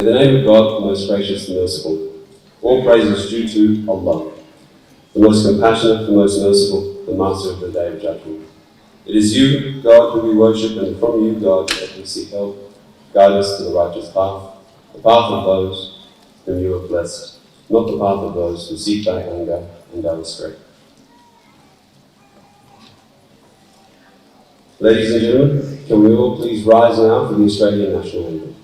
In the name of God, the most gracious and merciful, all praise is due to Allah, the most compassionate, the most merciful, the master of the day of judgment. It is you, God, who we worship, and from you, God, that we seek help. Guide us to the righteous path, the path of those whom you have blessed, not the path of those who seek thy anger and go astray. Ladies and gentlemen, can we all please rise now for the Australian National Anthem?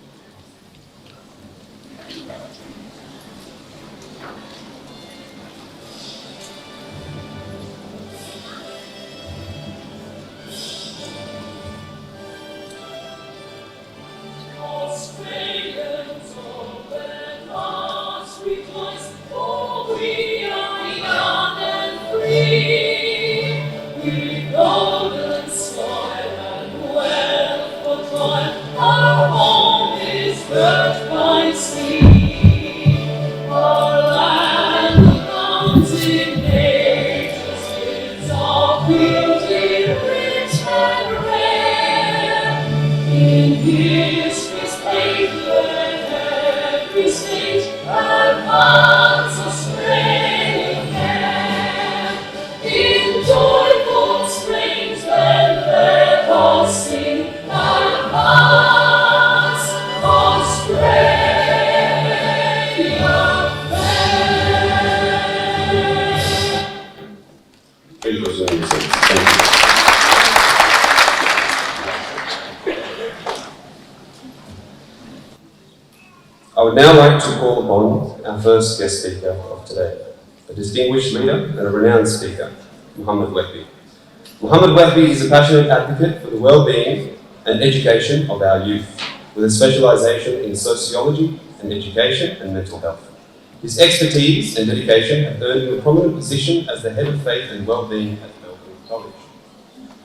I would now like to call upon our first guest speaker of today, a distinguished leader and a renowned speaker, Mohammed Wehbi. Mohammed Wehbi is a passionate advocate for the well-being and education of our youth, with a specialisation in sociology and education and mental health. His expertise and dedication have earned him a prominent position as the head of faith and well-being at Melbourne College.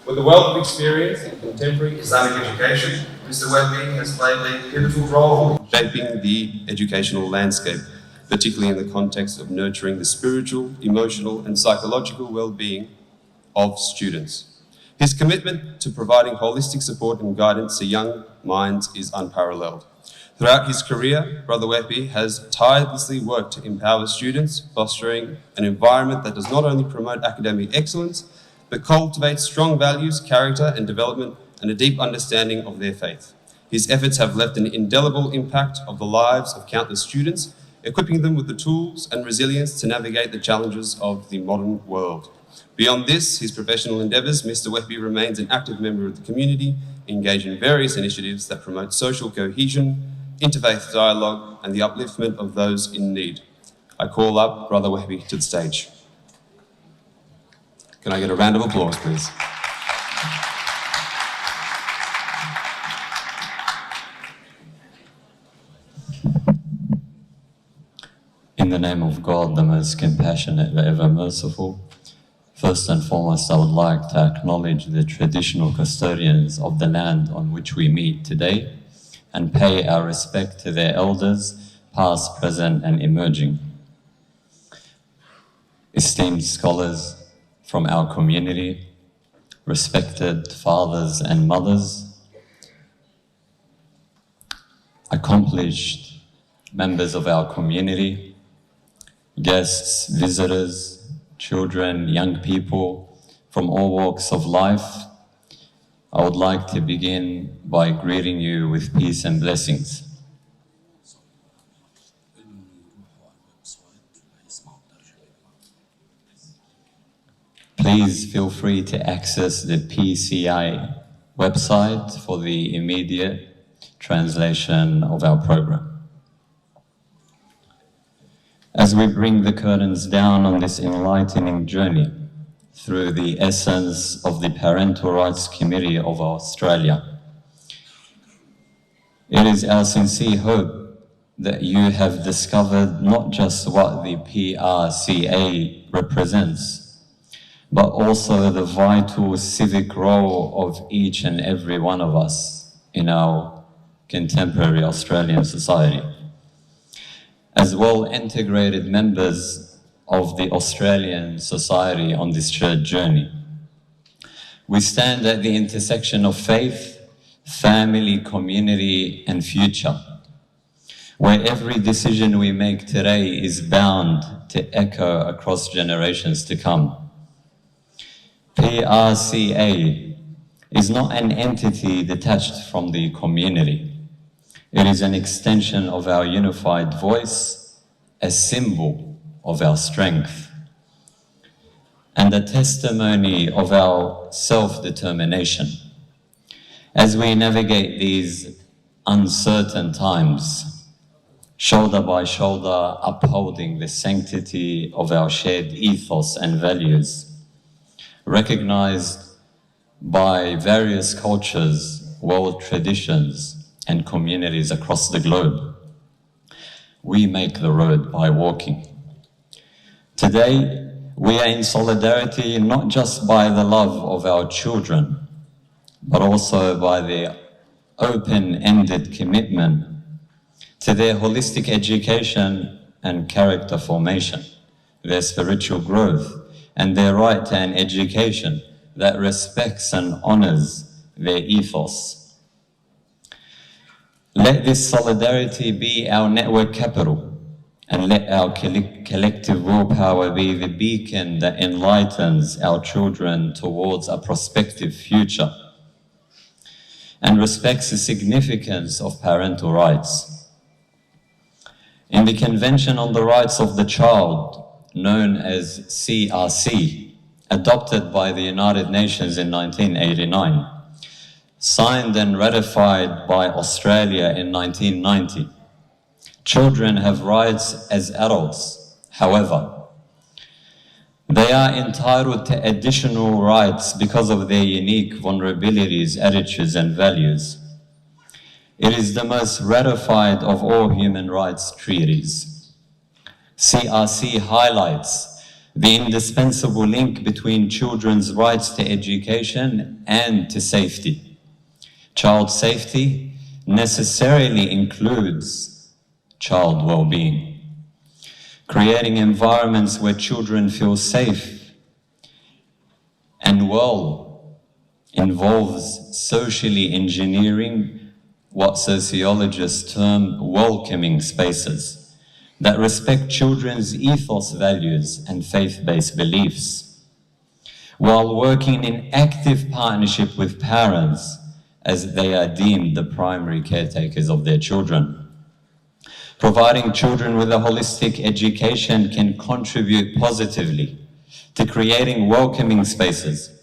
With a wealth of experience in contemporary Islamic education, Mr. Wehbi has played a pivotal role in shaping the educational landscape, particularly in the context of nurturing the spiritual, emotional, and psychological well-being of students. His commitment to providing holistic support and guidance to young minds is unparalleled. Throughout his career, Brother Wehbi has tirelessly worked to empower students, fostering an environment that does not only promote academic excellence, but cultivates strong values, character, and development, and a deep understanding of their faith. His efforts have left an indelible impact of the lives of countless students, equipping them with the tools and resilience to navigate the challenges of the modern world. Beyond this, his professional endeavours, Mr. Wehbi remains an active member of the community, engaged in various initiatives that promote social cohesion, interfaith dialogue, and the upliftment of those in need. I call up Brother Wehbi to the stage. Can I get a round of applause, please? In the name of God, the most compassionate, the ever merciful, first and foremost, I would like to acknowledge the traditional custodians of the land on which we meet today and pay our respect to their elders, past, present, and emerging. Esteemed scholars from our community, respected fathers and mothers, accomplished members of our community, guests, visitors, children, young people from all walks of life, I would like to begin by greeting you with peace and blessings. Please feel free to access the PCI website for the immediate translation of our program. As we bring the curtains down on this enlightening journey through the essence of the Parental Rights Committee of Australia, it is our sincere hope that you have discovered not just what the PRCA represents, but also the vital civic role of each and every one of us in our contemporary Australian society. As well-integrated members of the Australian society on this shared journey, we stand at the intersection of faith, family, community, and future. where every decision we make today is bound to echo across generations to come. PRCA is not an entity detached from the community. It is an extension of our unified voice, a symbol of our strength, and a testimony of our self-determination. As we navigate these uncertain times, shoulder by shoulder, upholding the sanctity of our shared ethos and values, recognized by various cultures, world traditions, and communities across the globe, we make the road by walking. Today, we are in solidarity not just by the love of our children, but also by their open-ended commitment to their holistic education and character formation, their spiritual growth, and their right to an education that respects and honors their ethos. Let this solidarity be our network capital, and let our collective willpower be the beacon that enlightens our children towards a prospective future and respects the significance of parental rights. In the Convention on the Rights of the Child, known as CRC, adopted by the United Nations in 1989, signed and ratified by Australia in 1990, children have rights as adults. However, they are entitled to additional rights because of their unique vulnerabilities, attitudes, and values. It is the most ratified of all human rights treaties. CRC highlights the indispensable link between children's rights to education and to safety. Child safety necessarily includes child well-being. Creating environments where children feel safe and well involves socially engineering what sociologists term welcoming spaces that respect children's ethos, values, and faith-based beliefs, while working in active partnership with parents as they are deemed the primary caretakers of their children. Providing children with a holistic education can contribute positively to creating welcoming spaces.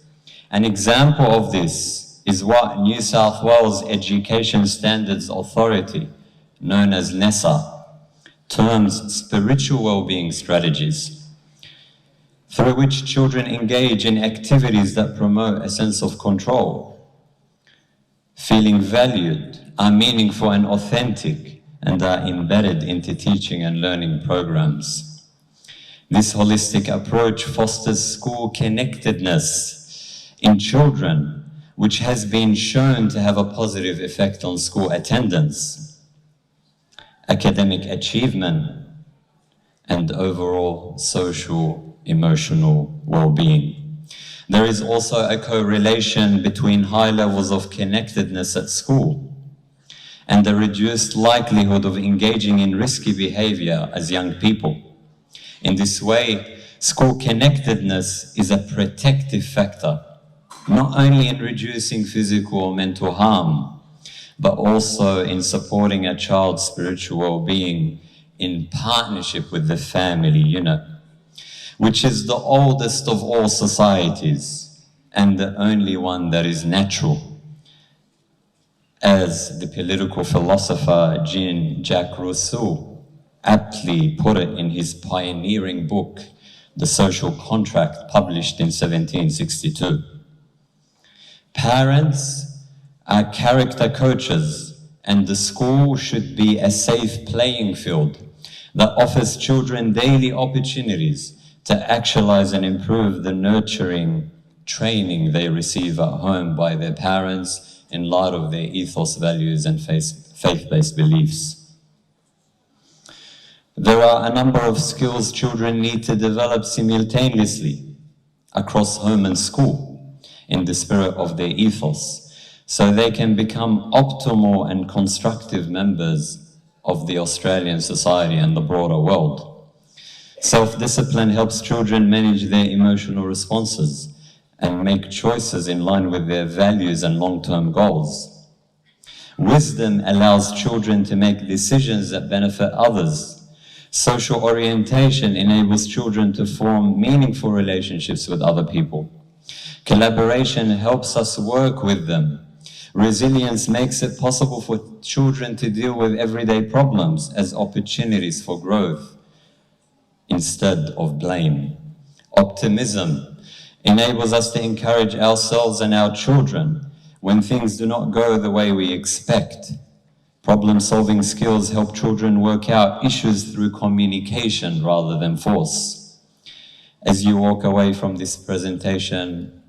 An example of this is what New South Wales Education Standards Authority, known as NESA, terms spiritual well-being strategies, through which children engage in activities that promote a sense of control, feeling valued, are meaningful and authentic, and are embedded into teaching and learning programs. This holistic approach fosters school connectedness in children, which has been shown to have a positive effect on school attendance, academic achievement, and overall social, emotional well-being. There is also a correlation between high levels of connectedness at school and the reduced likelihood of engaging in risky behavior as young people. In this way, school connectedness is a protective factor, not only in reducing physical or mental harm, but also in supporting a child's spiritual well-being in partnership with the family unit, which is the oldest of all societies and the only one that is natural. As the political philosopher Jean-Jacques Rousseau aptly put it in his pioneering book, The Social Contract, published in 1762. Parents are character coaches, and the school should be a safe playing field that offers children daily opportunities to actualize and improve the nurturing training they receive at home by their parents in light of their ethos, values, and faith-based beliefs. There are a number of skills children need to develop simultaneously across home and school in the spirit of their ethos, so they can become optimal and constructive members of the Australian society and the broader world. Self-discipline helps children manage their emotional responses and make choices in line with their values and long-term goals. Wisdom allows children to make decisions that benefit others. Social orientation enables children to form meaningful relationships with other people. Collaboration helps us work with them. Resilience makes it possible for children to deal with everyday problems as opportunities for growth instead of blame. Optimism enables us to encourage ourselves and our children when things do not go the way we expect. Problem-solving skills help children work out issues through communication rather than force. As you walk away from this presentation,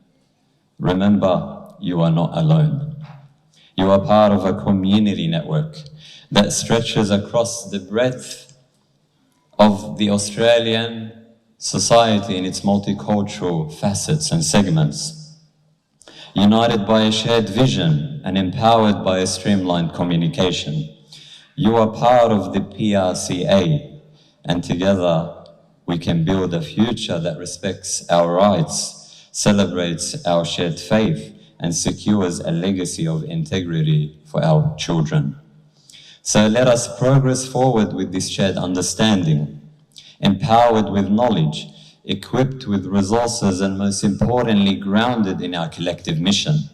remember, you are not alone. You are part of a community network that stretches across the breadth of the Australian society in its multicultural facets and segments. United by a shared vision and empowered by a streamlined communication, you are part of the PRCA, and together we can build a future that respects our rights, celebrates our shared faith, and secures a legacy of integrity for our children. So let us progress forward with this shared understanding, empowered with knowledge, equipped with resources, and most importantly, grounded in our collective mission.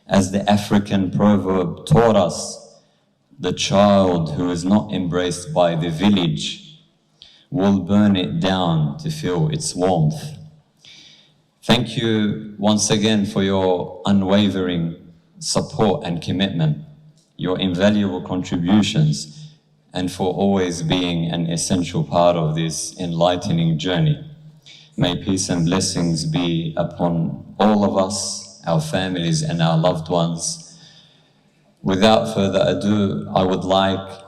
As the African proverb taught us, the child who is not embraced by the village will burn it down to feel its warmth. Thank you once again for your unwavering support and commitment, your invaluable contributions, and for always being an essential part of this enlightening journey. May peace and blessings be upon all of us, our families, and our loved ones. Without further ado, I would like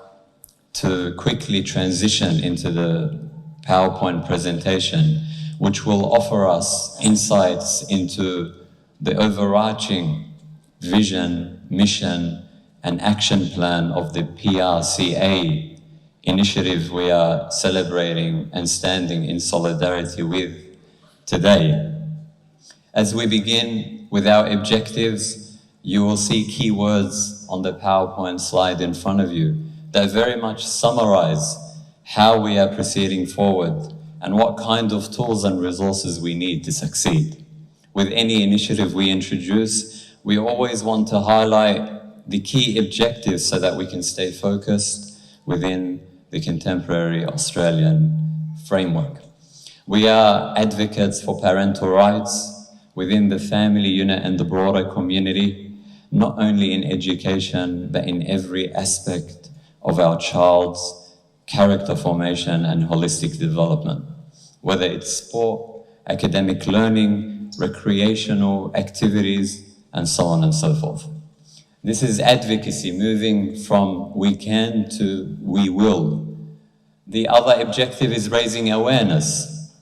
to quickly transition into the PowerPoint presentation, which will offer us insights into the overarching vision, mission, and action plan of the PRCA initiative we are celebrating and standing in solidarity with today. As we begin with our objectives, you will see keywords on the PowerPoint slide in front of you that very much summarize how we are proceeding forward and what kind of tools and resources we need to succeed. With any initiative we introduce, we always want to highlight the key objectives so that we can stay focused within the contemporary Australian framework. We are advocates for parental rights within the family unit and the broader community, not only in education, but in every aspect of our child's character formation and holistic development, whether it's sport, academic learning, recreational activities, and so on and so forth. This is advocacy, moving from we can to we will. The other objective is raising awareness.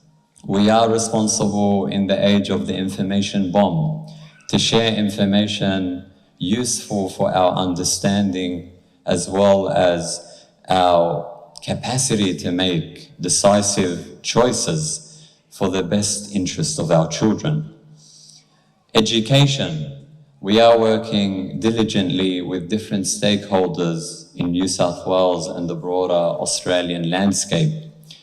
We are responsible in the age of the information bomb to share information useful for our understanding as well as our capacity to make decisive choices for the best interest of our children. Education. We are working diligently with different stakeholders in New South Wales and the broader Australian landscape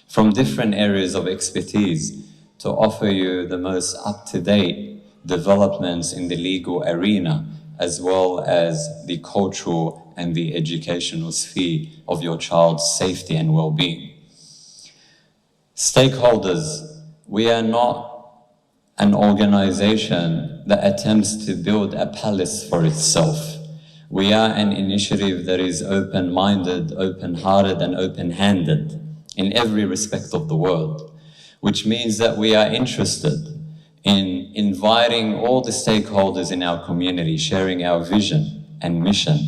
from different areas of expertise to offer you the most up-to-date developments in the legal arena, as well as the cultural and the educational sphere of your child's safety and well-being. Stakeholders, we are not an organization that attempts to build a palace for itself. We are an initiative that is open-minded, open-hearted, and open-handed in every respect of the word, which means that we are interested in inviting all the stakeholders in our community, sharing our vision and mission,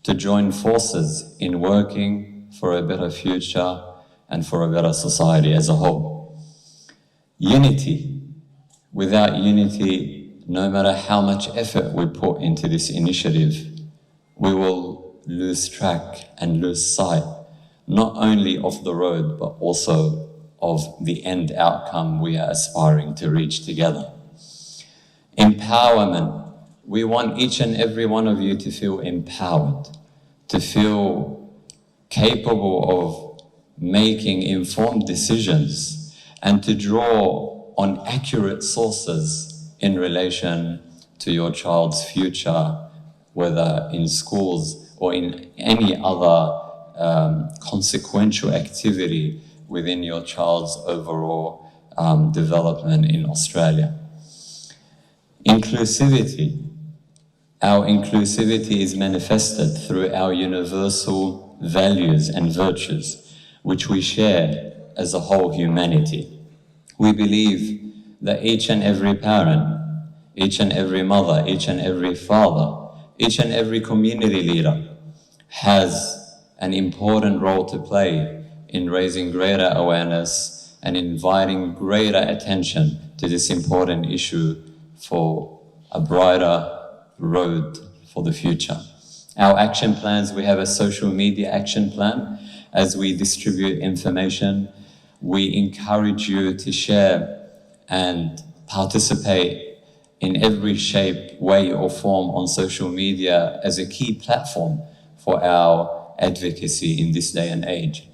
to join forces in working for a better future and for a better society as a whole. Unity. Without unity, no matter how much effort we put into this initiative, we will lose track and lose sight, not only of the road, but also of the end outcome we are aspiring to reach together. Empowerment. We want each and every one of you to feel empowered, to feel capable of making informed decisions, and to draw on accurate sources in relation to your child's future, whether in schools or in any other consequential activity within your child's overall development in Australia. Inclusivity. Our inclusivity is manifested through our universal values and virtues, which we share as a whole humanity. We believe that each and every parent, each and every mother, each and every father, each and every community leader has an important role to play in raising greater awareness and inviting greater attention to this important issue for a brighter road for the future. Our action plans, we have a social media action plan. As we distribute information, we encourage you to share and participate in every shape, way or form on social media as a key platform for our advocacy in this day and age.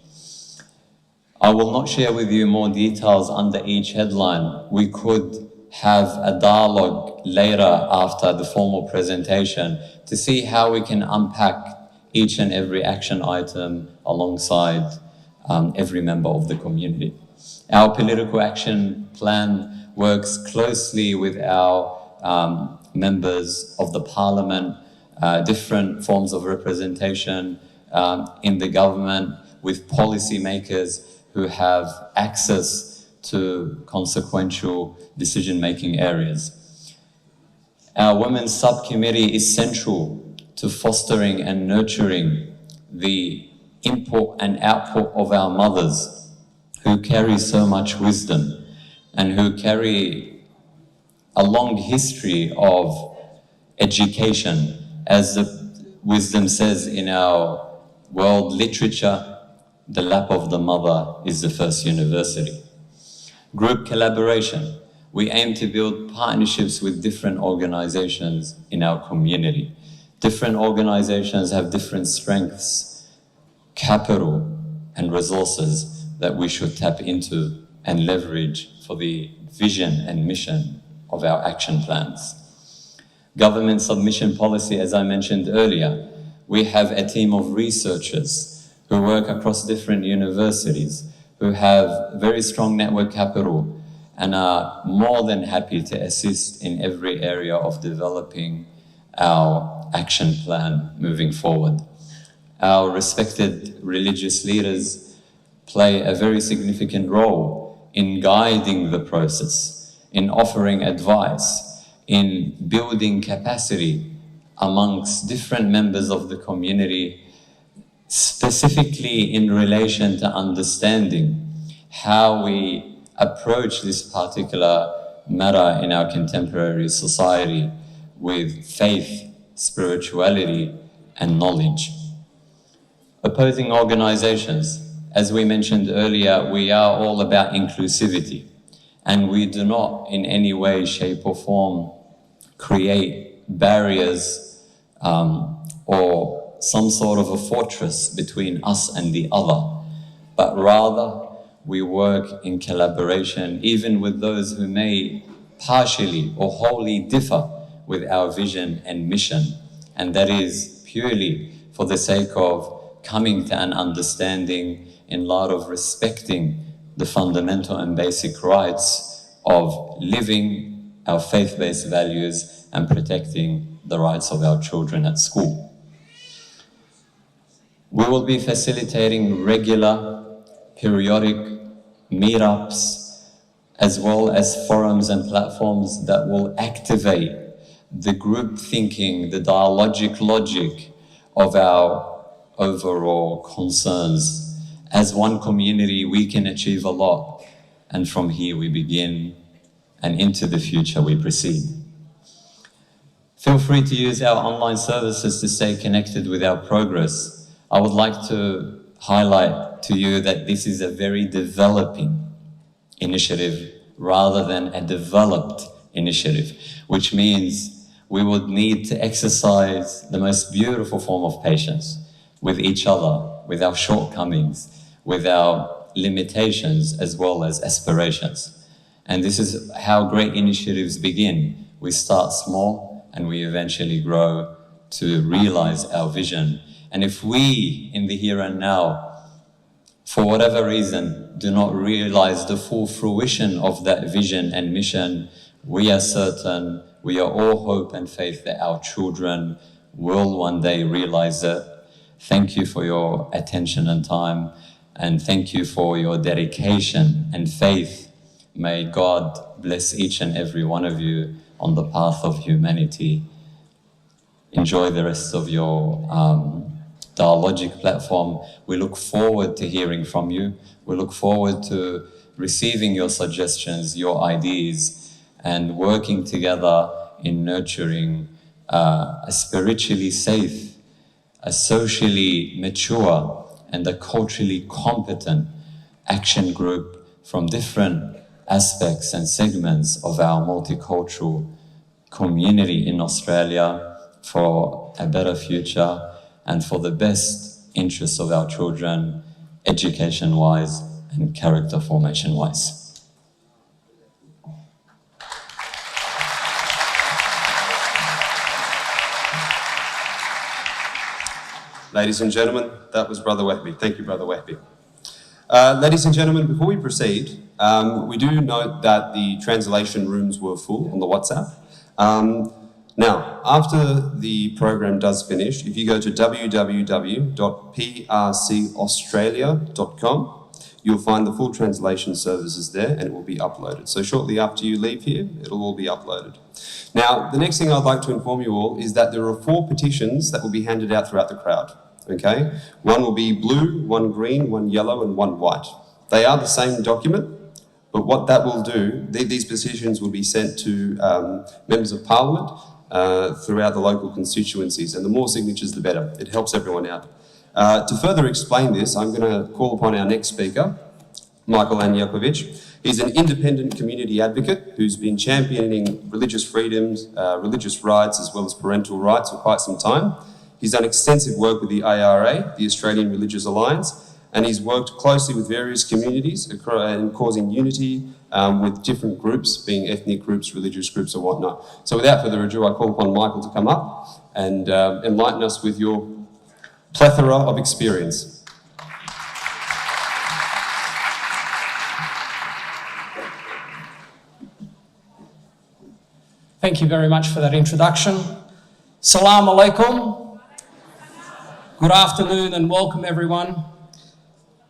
I will not share with you more details under each headline. We could have a dialogue later after the formal presentation to see how we can unpack each and every action item alongside every member of the community. Our political action plan works closely with our members of the parliament, different forms of representation in the government, with policymakers who have access to consequential decision-making areas. Our Women's Subcommittee is central to fostering and nurturing the input and output of our mothers, who carry so much wisdom and who carry a long history of education. As the wisdom says in our world literature, the lap of the mother is the first university. Group collaboration. We aim to build partnerships with different organizations in our community. Different organizations have different strengths, capital, and resources that we should tap into and leverage for the vision and mission of our action plans. Government submission policy, as I mentioned earlier, we have a team of researchers who work across different universities, who have very strong network capital and are more than happy to assist in every area of developing our action plan moving forward. Our respected religious leaders play a very significant role in guiding the process, in offering advice, in building capacity amongst different members of the community, specifically in relation to understanding how we approach this particular matter in our contemporary society with faith, spirituality, and knowledge. Opposing organizations. As we mentioned earlier, we are all about inclusivity, and we do not in any way, shape, or form create barriers or some sort of a fortress between us and the other, but rather we work in collaboration, even with those who may partially or wholly differ with our vision and mission, and that is purely for the sake of coming to an understanding in light of respecting the fundamental and basic rights of living our faith-based values and protecting the rights of our children at school. We will be facilitating regular, periodic meetups, as well as forums and platforms that will activate the group thinking, the dialogic logic of our overall concerns. As one community, we can achieve a lot, and from here we begin, and into the future we proceed. Feel free to use our online services to stay connected with our progress. I would like to highlight to you that this is a very developing initiative rather than a developed initiative, which means we would need to exercise the most beautiful form of patience with each other, with our shortcomings, with our limitations, as well as aspirations. And this is how great initiatives begin. We start small and we eventually grow to realize our vision. And if we, in the here and now, for whatever reason, do not realize the full fruition of that vision and mission, we are certain, we are all hope and faith that our children will one day realize it. Thank you for your attention and time, and thank you for your dedication and faith. May God bless each and every one of you on the path of humanity. Enjoy the rest of your Dialogic platform. We look forward to hearing from you. We look forward to receiving your suggestions, your ideas, and working together in nurturing a spiritually safe, a socially mature, and a culturally competent action group from different aspects and segments of our multicultural community in Australia for a better future and for the best interests of our children, education-wise and character formation-wise. Ladies and gentlemen, that was Brother Wehby. Thank you, Brother Wehby. Ladies and gentlemen, before we proceed, we do note that the translation rooms were full on the WhatsApp. Now, after the program does finish, if you go to www.prcaustralia.com, you'll find the full translation services there and it will be uploaded. So shortly after you leave here, it'll all be uploaded. Now, the next thing I'd like to inform you all is that there are 4 petitions that will be handed out throughout the crowd, okay? One will be blue, one green, one yellow, and one white. They are the same document, but what that will do, these petitions will be sent to members of Parliament throughout the local constituencies, and the more signatures, the better. It helps everyone out. To further explain this, I'm going to call upon our next speaker, Michael Anjakovic. He's an independent community advocate who's been championing religious freedoms, religious rights, as well as parental rights for quite some time. He's done extensive work with the ARA, the Australian Religious Alliance, and he's worked closely with various communities and causing unity with different groups, being ethnic groups, religious groups, or whatnot. So without further ado, I call upon Michael to come up and enlighten us with your plethora of experience. Thank you very much for that introduction. Salam alaikum. Good afternoon and welcome everyone.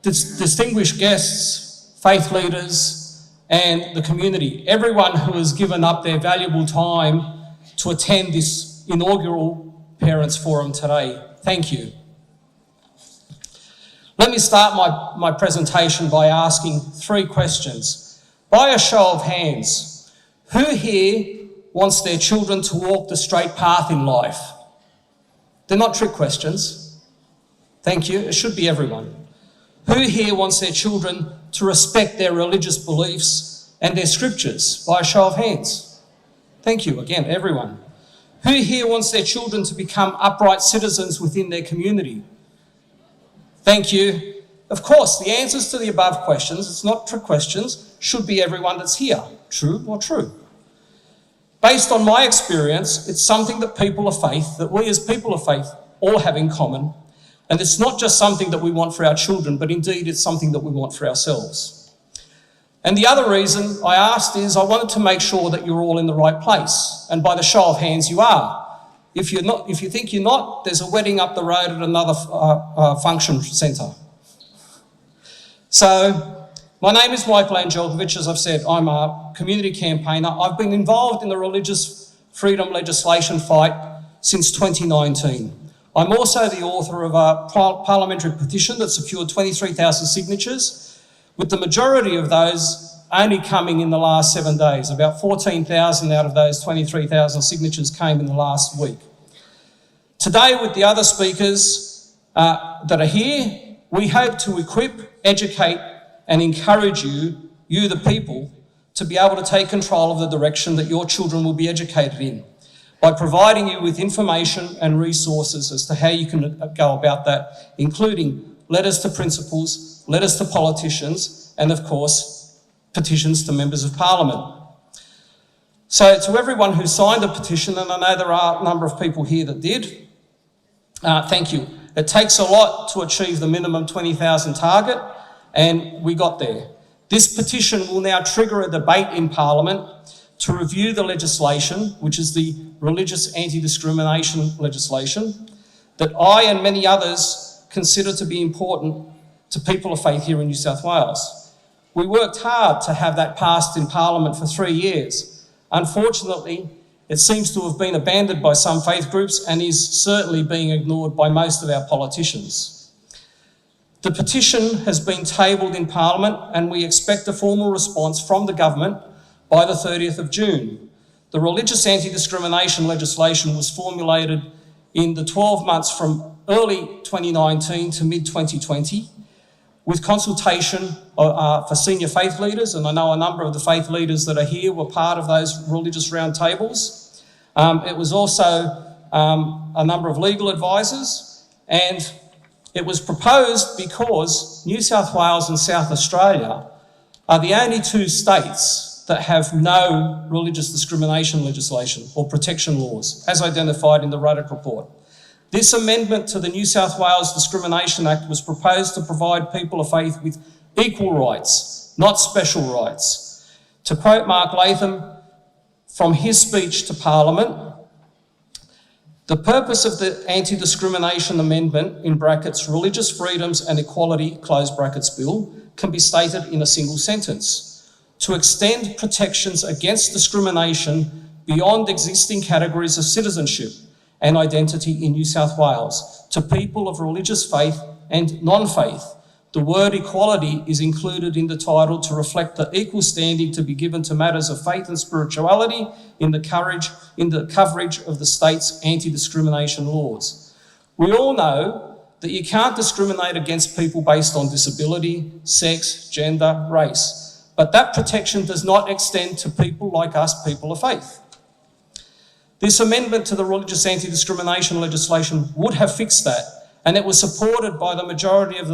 Distinguished guests, faith leaders and the community, everyone who has given up their valuable time to attend this inaugural Parents Forum today. Thank you. Let me start my presentation by asking 3 questions. By a show of hands, who here wants their children to walk the straight path in life? They're not trick questions. Thank you. It should be everyone. Who here wants their children to respect their religious beliefs and their scriptures? By a show of hands. Thank you. Again, everyone. Who here wants their children to become upright citizens within their community? Thank you. Of course, the answers to the above questions, it's not trick questions, should be everyone that's here. True or true? Based on my experience, it's something that people of faith, that we as people of faith all have in common. And it's not just something that we want for our children, but indeed it's something that we want for ourselves. And the other reason I asked is I wanted to make sure that you're all in the right place. And by the show of hands, you are. If you think you're not, there's a wedding up the road at another function centre. So, my name is Michael Anjakovic. As I've said, I'm a community campaigner. I've been involved in the religious freedom legislation fight since 2019. I'm also the author of a parliamentary petition that secured 23,000 signatures, with the majority of those only coming in the last 7 days. About 14,000 out of those 23,000 signatures came in the last week. Today, with the other speakers that are here, we hope to equip, educate and encourage you the people, to be able to take control of the direction that your children will be educated in, by providing you with information and resources as to how you can go about that, including letters to principals, letters to politicians, and of course, petitions to members of parliament. So to everyone who signed a petition, and I know there are a number of people here that did, thank you. It takes a lot to achieve the minimum 20,000 target, and we got there. This petition will now trigger a debate in Parliament to review the legislation, which is the religious anti-discrimination legislation, that I and many others consider to be important to people of faith here in New South Wales. We worked hard to have that passed in Parliament for 3 years. Unfortunately, it seems to have been abandoned by some faith groups and is certainly being ignored by most of our politicians. The petition has been tabled in Parliament and we expect a formal response from the government by the 30th of June. The religious anti-discrimination legislation was formulated in the 12 months from early 2019 to mid-2020 with consultation for senior faith leaders, and I know a number of the faith leaders that are here were part of those religious roundtables. It was also a number of legal advisors, and it was proposed because New South Wales and South Australia are the only 2 states that have no religious discrimination legislation or protection laws, as identified in the Ruddock report. This amendment to the New South Wales Discrimination Act was proposed to provide people of faith with equal rights, not special rights. To quote Mark Latham from his speech to Parliament, the purpose of the anti-discrimination amendment, in brackets, religious freedoms and equality, close brackets, bill, can be stated in a single sentence: to extend protections against discrimination beyond existing categories of citizenship and identity in New South Wales to people of religious faith and non-faith. The word equality is included in the title to reflect the equal standing to be given to matters of faith and spirituality in the coverage of the state's anti-discrimination laws. We all know that you can't discriminate against people based on disability, sex, gender, race, but that protection does not extend to people like us, people of faith. This amendment to the religious anti-discrimination legislation would have fixed that, and it was supported by the majority of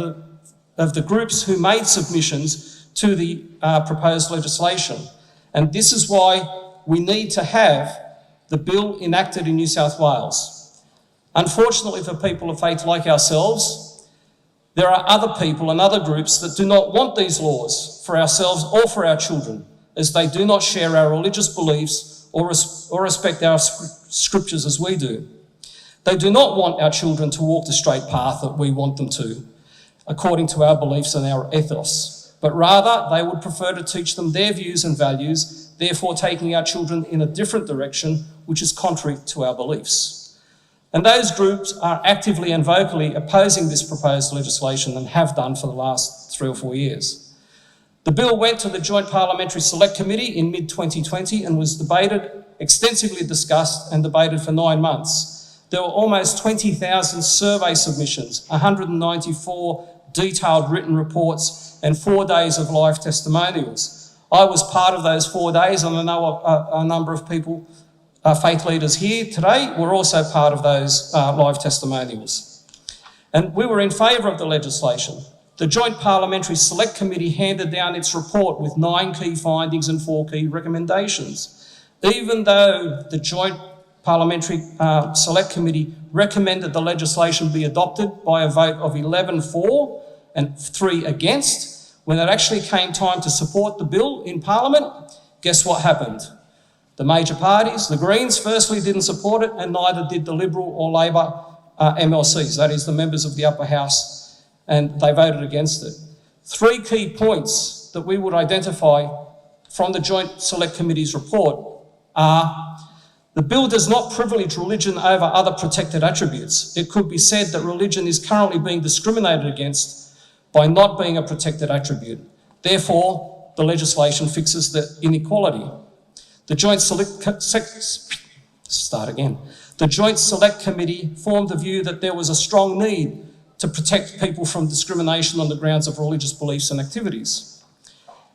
the groups who made submissions to the proposed legislation. And this is why we need to have the bill enacted in New South Wales. Unfortunately for people of faith like ourselves, there are other people and other groups that do not want these laws for ourselves or for our children, as they do not share our religious beliefs or respect our scriptures as we do. They do not want our children to walk the straight path that we want them to, according to our beliefs and our ethos, but rather they would prefer to teach them their views and values, therefore taking our children in a different direction, which is contrary to our beliefs. And those groups are actively and vocally opposing this proposed legislation and have done for the last 3 or 4 years. The bill went to the Joint Parliamentary Select Committee in mid-2020 and was debated, extensively discussed and debated for 9 months. There were almost 20,000 survey submissions, 194 detailed written reports and 4 days of live testimonials. I was part of those 4 days, and I know a number of people, faith leaders here today, were also part of those live testimonials. And we were in favour of the legislation. The Joint Parliamentary Select Committee handed down its report with 9 key findings and 4 key recommendations. Even though the Joint Parliamentary Select Committee recommended the legislation be adopted by a vote of 11 for and 3 against, when it actually came time to support the bill in Parliament, guess what happened? The major parties, the Greens, firstly didn't support it, and neither did the Liberal or Labor MLCs, that is the members of the upper house, and they voted against it. 3 key points that we would identify from the Joint Select Committee's report are: the bill does not privilege religion over other protected attributes. It could be said that religion is currently being discriminated against by not being a protected attribute. Therefore, the legislation fixes the inequality. The Joint Select Committee formed the view that there was a strong need to protect people from discrimination on the grounds of religious beliefs and activities.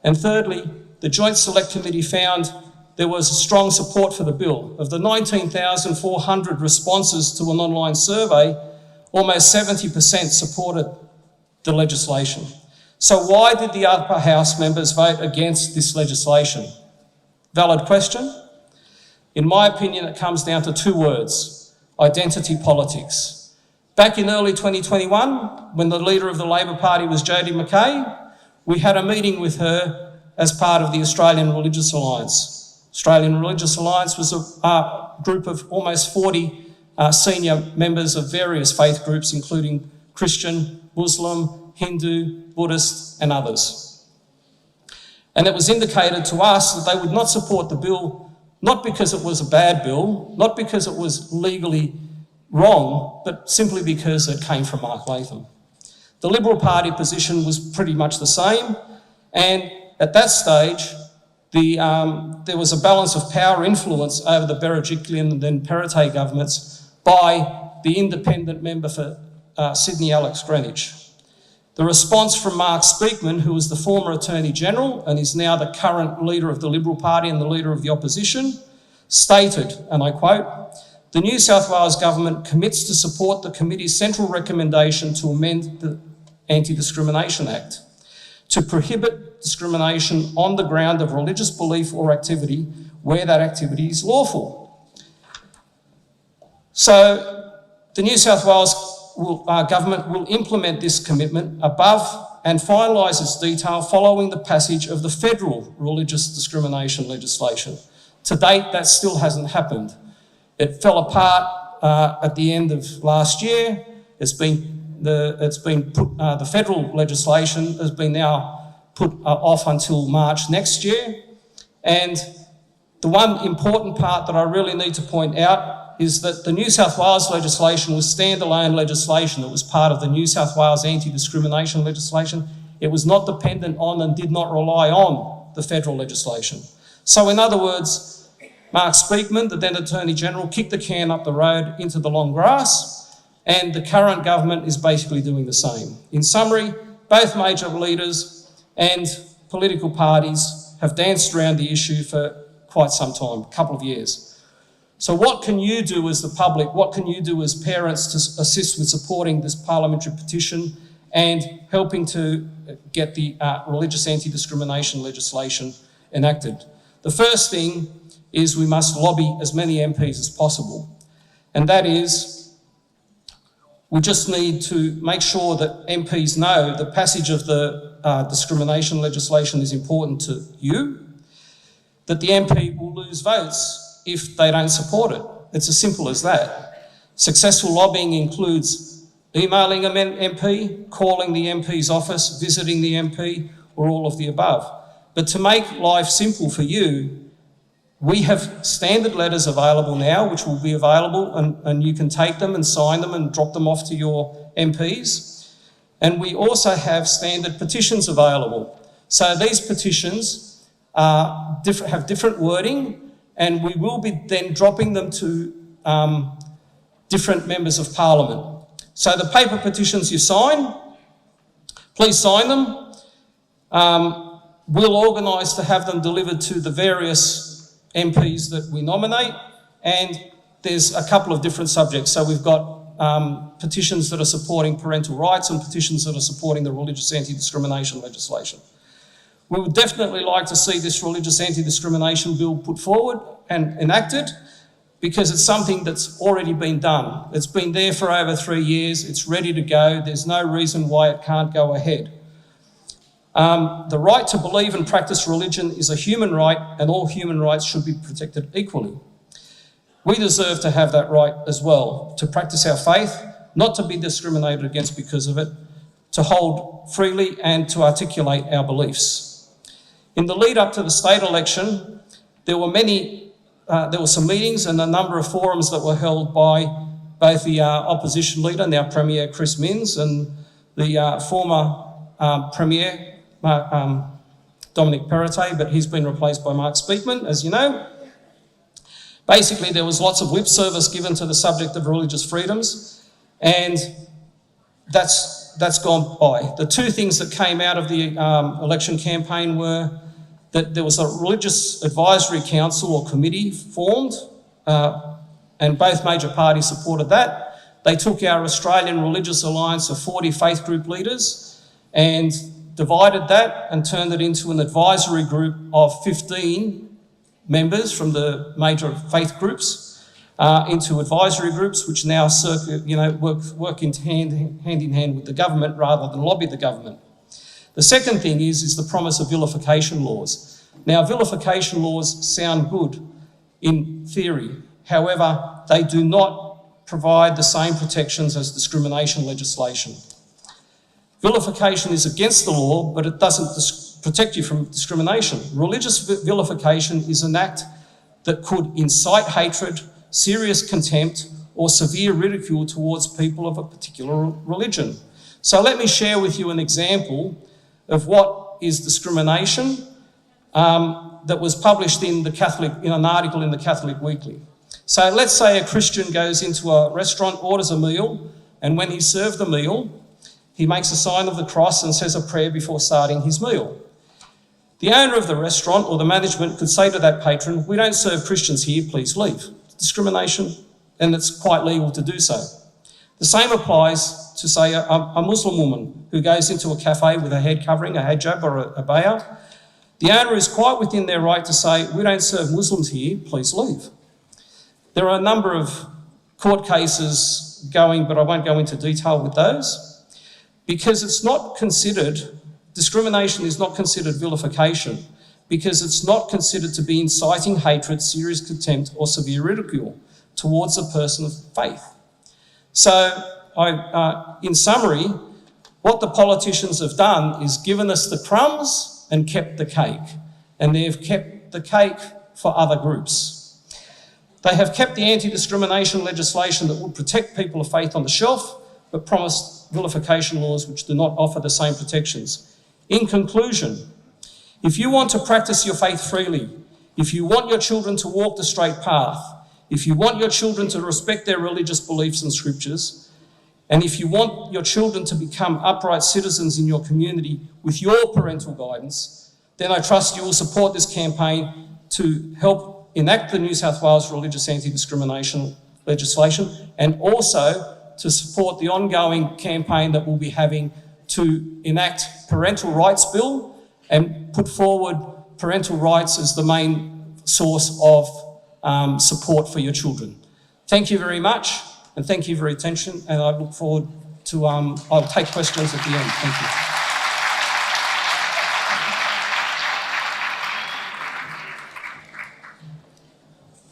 And thirdly, the Joint Select Committee found there was strong support for the bill. Of the 19,400 responses to an online survey, almost 70% supported the legislation. So why did the upper house members vote against this legislation? Valid question. In my opinion, it comes down to two words: identity politics. Back in early 2021, when the leader of the Labor Party was Jodie McKay, we had a meeting with her as part of the Australian Religious Alliance. Australian Religious Alliance was a group of almost 40 senior members of various faith groups, including Christian, Muslim, Hindu, Buddhist and others. And it was indicated to us that they would not support the bill, not because it was a bad bill, not because it was legally wrong, but simply because it came from Mark Latham. The Liberal Party position was pretty much the same, and at that stage, there was a balance of power influence over the Berejiklian and then Parental governments by the independent member for Sydney, Alex Greenwich. The response from Mark Speakman, who was the former Attorney General and is now the current leader of the Liberal Party and the leader of the opposition, stated, and I quote, "The New South Wales Government commits to support the committee's central recommendation to amend the Anti-Discrimination Act to prohibit discrimination on the ground of religious belief or activity where that activity is lawful." So the New South Wales Government will implement this commitment above and finalise its detail following the passage of the federal religious discrimination legislation. To date, that still hasn't happened. It fell apart at the end of last year. The federal legislation has been now put off until March next year. And the one important part that I really need to point out is that the New South Wales legislation was standalone legislation. It was part of the New South Wales anti-discrimination legislation. It was not dependent on and did not rely on the federal legislation. So in other words, Mark Speakman, the then Attorney General, kicked the can up the road into the long grass, and the current government is basically doing the same. In summary, both major leaders and political parties have danced around the issue for quite some time, a couple of years. So what can you do as the public, what can you do as parents to assist with supporting this parliamentary petition and helping to get the religious anti-discrimination legislation enacted? The first thing is we must lobby as many MPs as possible. And that is, we just need to make sure that MPs know the passage of the discrimination legislation is important to you, that the MP will lose votes if they don't support it. It's as simple as that. Successful lobbying includes emailing an MP, calling the MP's office, visiting the MP, or all of the above. But to make life simple for you, we have standard letters available now, which will be available, and you can take them and sign them and drop them off to your MPs. And we also have standard petitions available. So these petitions have different wording, and we will be then dropping them to different members of Parliament. So the paper petitions you sign, please sign them. We'll organise to have them delivered to the various MPs that we nominate, and there's a couple of different subjects. So we've got petitions that are supporting parental rights and petitions that are supporting the religious anti-discrimination legislation. We would definitely like to see this religious anti-discrimination bill put forward and enacted, because it's something that's already been done. It's been there for over 3 years. It's ready to go. There's no reason why it can't go ahead. The right to believe and practice religion is a human right, and all human rights should be protected equally. We deserve to have that right as well, to practice our faith, not to be discriminated against because of it, to hold freely and to articulate our beliefs. In the lead up to the state election, there were some meetings and a number of forums that were held by both the opposition leader, now Premier Chris Minns, and the former Premier Dominic Parental, but he's been replaced by Mark Speakman, as you know. Basically, there was lots of lip service given to the subject of religious freedoms, and that's gone by. The two things that came out of the election campaign were that there was a religious advisory council or committee formed, and both major parties supported that. They took our Australian Religious Alliance of 40 faith group leaders and divided that and turned it into an advisory group of 15 members from the major faith groups into advisory groups, which now work in hand in hand with the government rather than lobby the government. The second thing is the promise of vilification laws. Now, vilification laws sound good in theory. However, they do not provide the same protections as discrimination legislation. Vilification is against the law, but it doesn't protect you from discrimination. Religious vilification is an act that could incite hatred, serious contempt, or severe ridicule towards people of a particular religion. So let me share with you an example of what is discrimination that was published in an article in the Catholic Weekly. So let's say a Christian goes into a restaurant, orders a meal, and when he's served the meal, he makes a sign of the cross and says a prayer before starting his meal. The owner of the restaurant or the management could say to that patron, "We don't serve Christians here, please leave." Discrimination, and it's quite legal to do so. The same applies to, say, a Muslim woman who goes into a cafe with a head covering, a hijab or a abaya. The owner is quite within their right to say, "We don't serve Muslims here, please leave." There are a number of court cases going, but I won't go into detail with those, because it's not considered, discrimination is not considered vilification, because it's not considered to be inciting hatred, serious contempt, or severe ridicule towards a person of faith. So, in summary, what the politicians have done is given us the crumbs and kept the cake, and they've kept the cake for other groups. They have kept the anti-discrimination legislation that would protect people of faith on the shelf, but promised vilification laws which do not offer the same protections. In conclusion, if you want to practice your faith freely, if you want your children to walk the straight path, if you want your children to respect their religious beliefs and scriptures, and if you want your children to become upright citizens in your community with your parental guidance, then I trust you will support this campaign to help enact the New South Wales religious anti-discrimination legislation, and also to support the ongoing campaign that we'll be having to enact Parental Rights Bill and put forward parental rights as the main source of support for your children. Thank you very much, and thank you for your attention, and I look forward to, I'll take questions at the end. Thank you.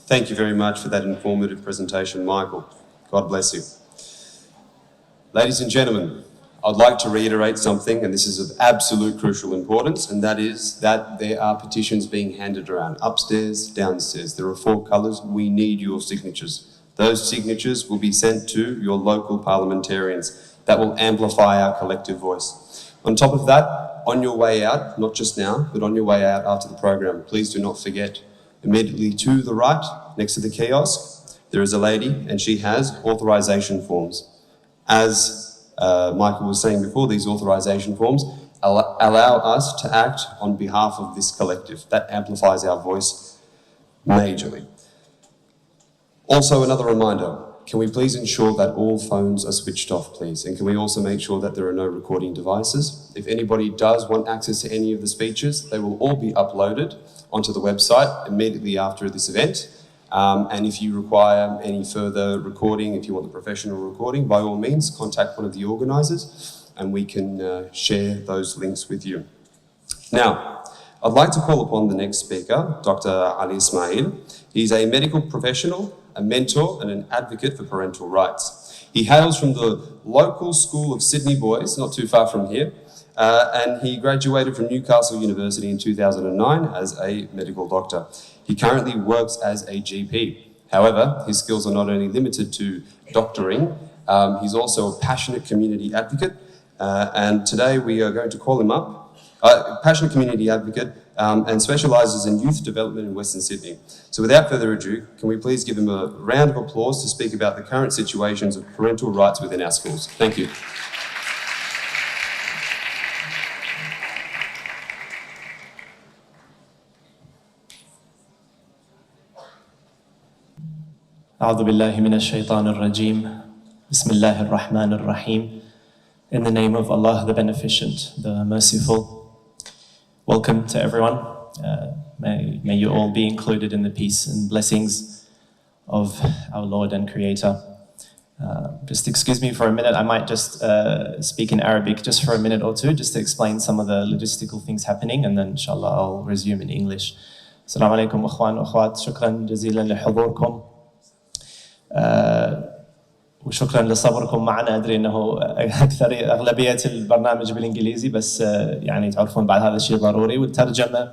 Thank you very much for that informative presentation, Michael. God bless you. Ladies and gentlemen, I'd like to reiterate something, and this is of absolute crucial importance, and that is that there are petitions being handed around, upstairs, downstairs. There are 4 colours. We need your signatures. Those signatures will be sent to your local parliamentarians. That will amplify our collective voice. On top of that, on your way out, not just now, but on your way out after the program, please do not forget, immediately to the right, next to the kiosk, there is a lady, and she has authorisation forms. As Michael was saying before, these authorisation forms allow us to act on behalf of this collective. That amplifies our voice majorly. Also, another reminder, can we please ensure that all phones are switched off, please? And can we also make sure that there are no recording devices? If anybody does want access to any of the speeches, they will all be uploaded onto the website immediately after this event. And if you require any further recording, if you want the professional recording, by all means, contact one of the organisers and we can share those links with you. Now, I'd like to call upon the next speaker, Dr. Ali Ismail. He's a medical professional, a mentor and an advocate for parental rights. He hails from the local school of Sydney Boys, not too far from here, and he graduated from Newcastle University in 2009 as a medical doctor. He currently works as a GP. However, his skills are not only limited to doctoring, he's also a passionate community advocate and today we are going to call him up. Passionate community advocate and specialises in youth development in Western Sydney. So without further ado, can we please give him a round of applause to speak about the current situations of parental rights within our schools. Thank you. أعوذ بالله من الشيطان الرجيم بسم الله الرحمن الرحيم. In the name of Allah, the Beneficent, the Merciful. Welcome to everyone. May you all be included in the peace and blessings of our Lord and Creator. Just excuse me for a minute. I might just speak in Arabic just for a minute or two, just to explain some of the logistical things happening, and then inshallah I'll resume in English. Assalamu alaikum أخوان وأخوات. شكرا جزيلا لحضوركم. وشكرا لصبركم معنا. ادري انه اغلبيه البرنامج بالانجليزي، بس يعني تعرفون بعد هذا الشيء ضروري، والترجمه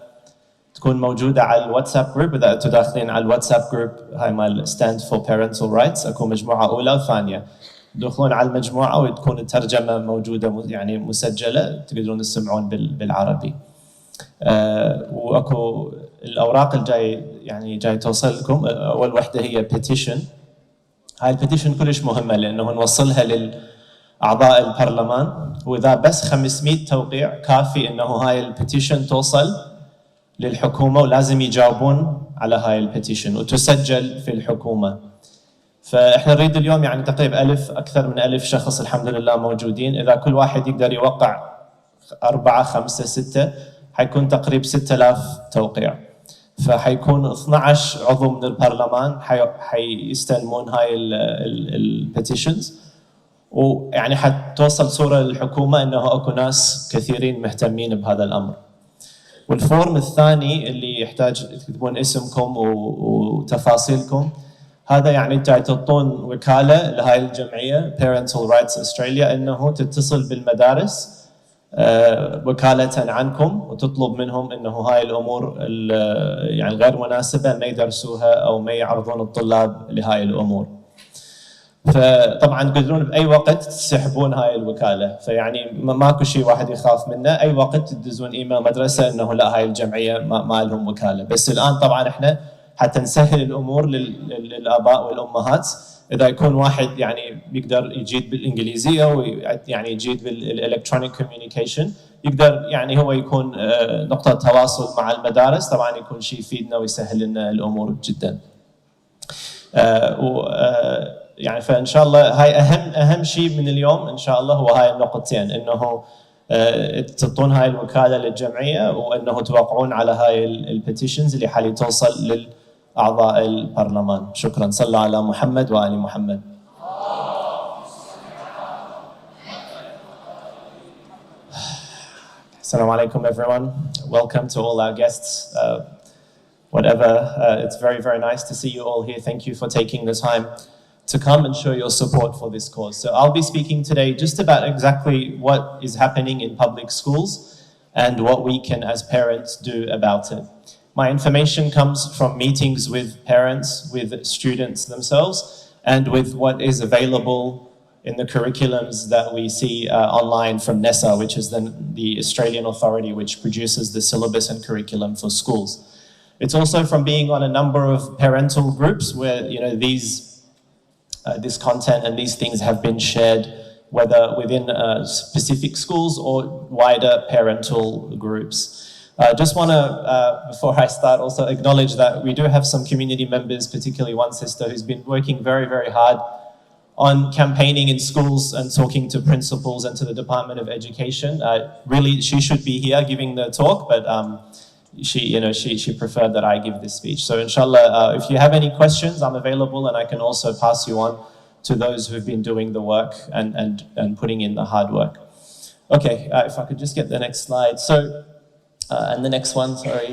تكون موجوده على الواتساب جروب. اذا انتم داخلين على الواتساب جروب هاي مال ستاند فور بيرنتال رايتس، اكو مجموعه اولى وثانيه، تدخلون على المجموعه وتكون الترجمه موجوده يعني مسجله، تقدرون تسمعون بالعربي. واكو الاوراق الجاي يعني جاي توصل لكم. اول وحده هي بيتيشن. هاي البيتيشن كلش مهمه لانه نوصلها لاعضاء البرلمان، واذا بس 500 توقيع كافي انه هاي البيتيشن توصل للحكومه، ولازم يجاوبون على هاي البيتيشن وتسجل في الحكومه. فاحنا نريد اليوم يعني تقريبا اكثر من 1000 شخص الحمد لله موجودين. اذا كل واحد يقدر يوقع 4 5 6 حيكون تقريبا 6000 توقيع. فحيكون 12 عضو من البرلمان حيستلمون هاي البيتيشنز، ويعني حتوصل صوره للحكومه انه اكو ناس كثيرين مهتمين بهذا الامر. والفورم الثاني اللي يحتاج تكتبون اسمكم وتفاصيلكم، هذا يعني تعطون وكاله لهاي الجمعيه Parental Rights Australia انه تتصل بالمدارس وكالة عنكم وتطلب منهم انه هاي الامور يعني غير مناسبة ما يدرسوها او ما يعرضون الطلاب لهاي الامور. فطبعا تقدرون باي وقت تسحبون هاي الوكالة، فيعني ماكو شيء واحد يخاف منه. اي وقت تدزون ايميل مدرسة انه لا هاي الجمعية ما لهم وكالة. بس الان طبعا احنا حتى نسهل الامور للاباء والامهات، اذا يكون واحد يعني بيقدر يجيد بالانجليزيه ويعني يجيد بالالكترونيك كوميونيكيشن، يقدر يعني هو يكون نقطه تواصل مع المدارس، طبعا يكون شيء يفيدنا ويسهل لنا الامور جدا. يعني فان شاء الله هاي اهم شيء من اليوم ان شاء الله هو هاي النقطتين، انه تعطون هاي الوكاله للجمعيه، وانه توقعون على هاي البيتيشنز اللي حالي توصل أعضاء البرلمان. شكرا. صلوا على محمد وآل محمد. Assalamu alaikum everyone. Welcome to all our guests. It's very, very nice to see you all here. Thank you for taking the time to come and show your support for this cause. So I'll be speaking today just about exactly what is happening in public schools and what we can as parents do about it. My information comes from meetings with parents, with students themselves, and with what is available in the curriculums that we see online from NESA, which is the Australian authority which produces the syllabus and curriculum for schools. It's also from being on a number of parental groups where this content and these things have been shared, whether within specific schools or wider parental groups. Just want to, before I start, also acknowledge that we do have some community members, particularly one sister who's been working very, very hard on campaigning in schools and talking to principals and to the Department of Education. Really, she should be here giving the talk, but she preferred that I give this speech. So inshallah, if you have any questions, I'm available, and I can also pass you on to those who've been doing the work and putting in the hard work. Okay, if I could just get the next slide. And the next one, sorry.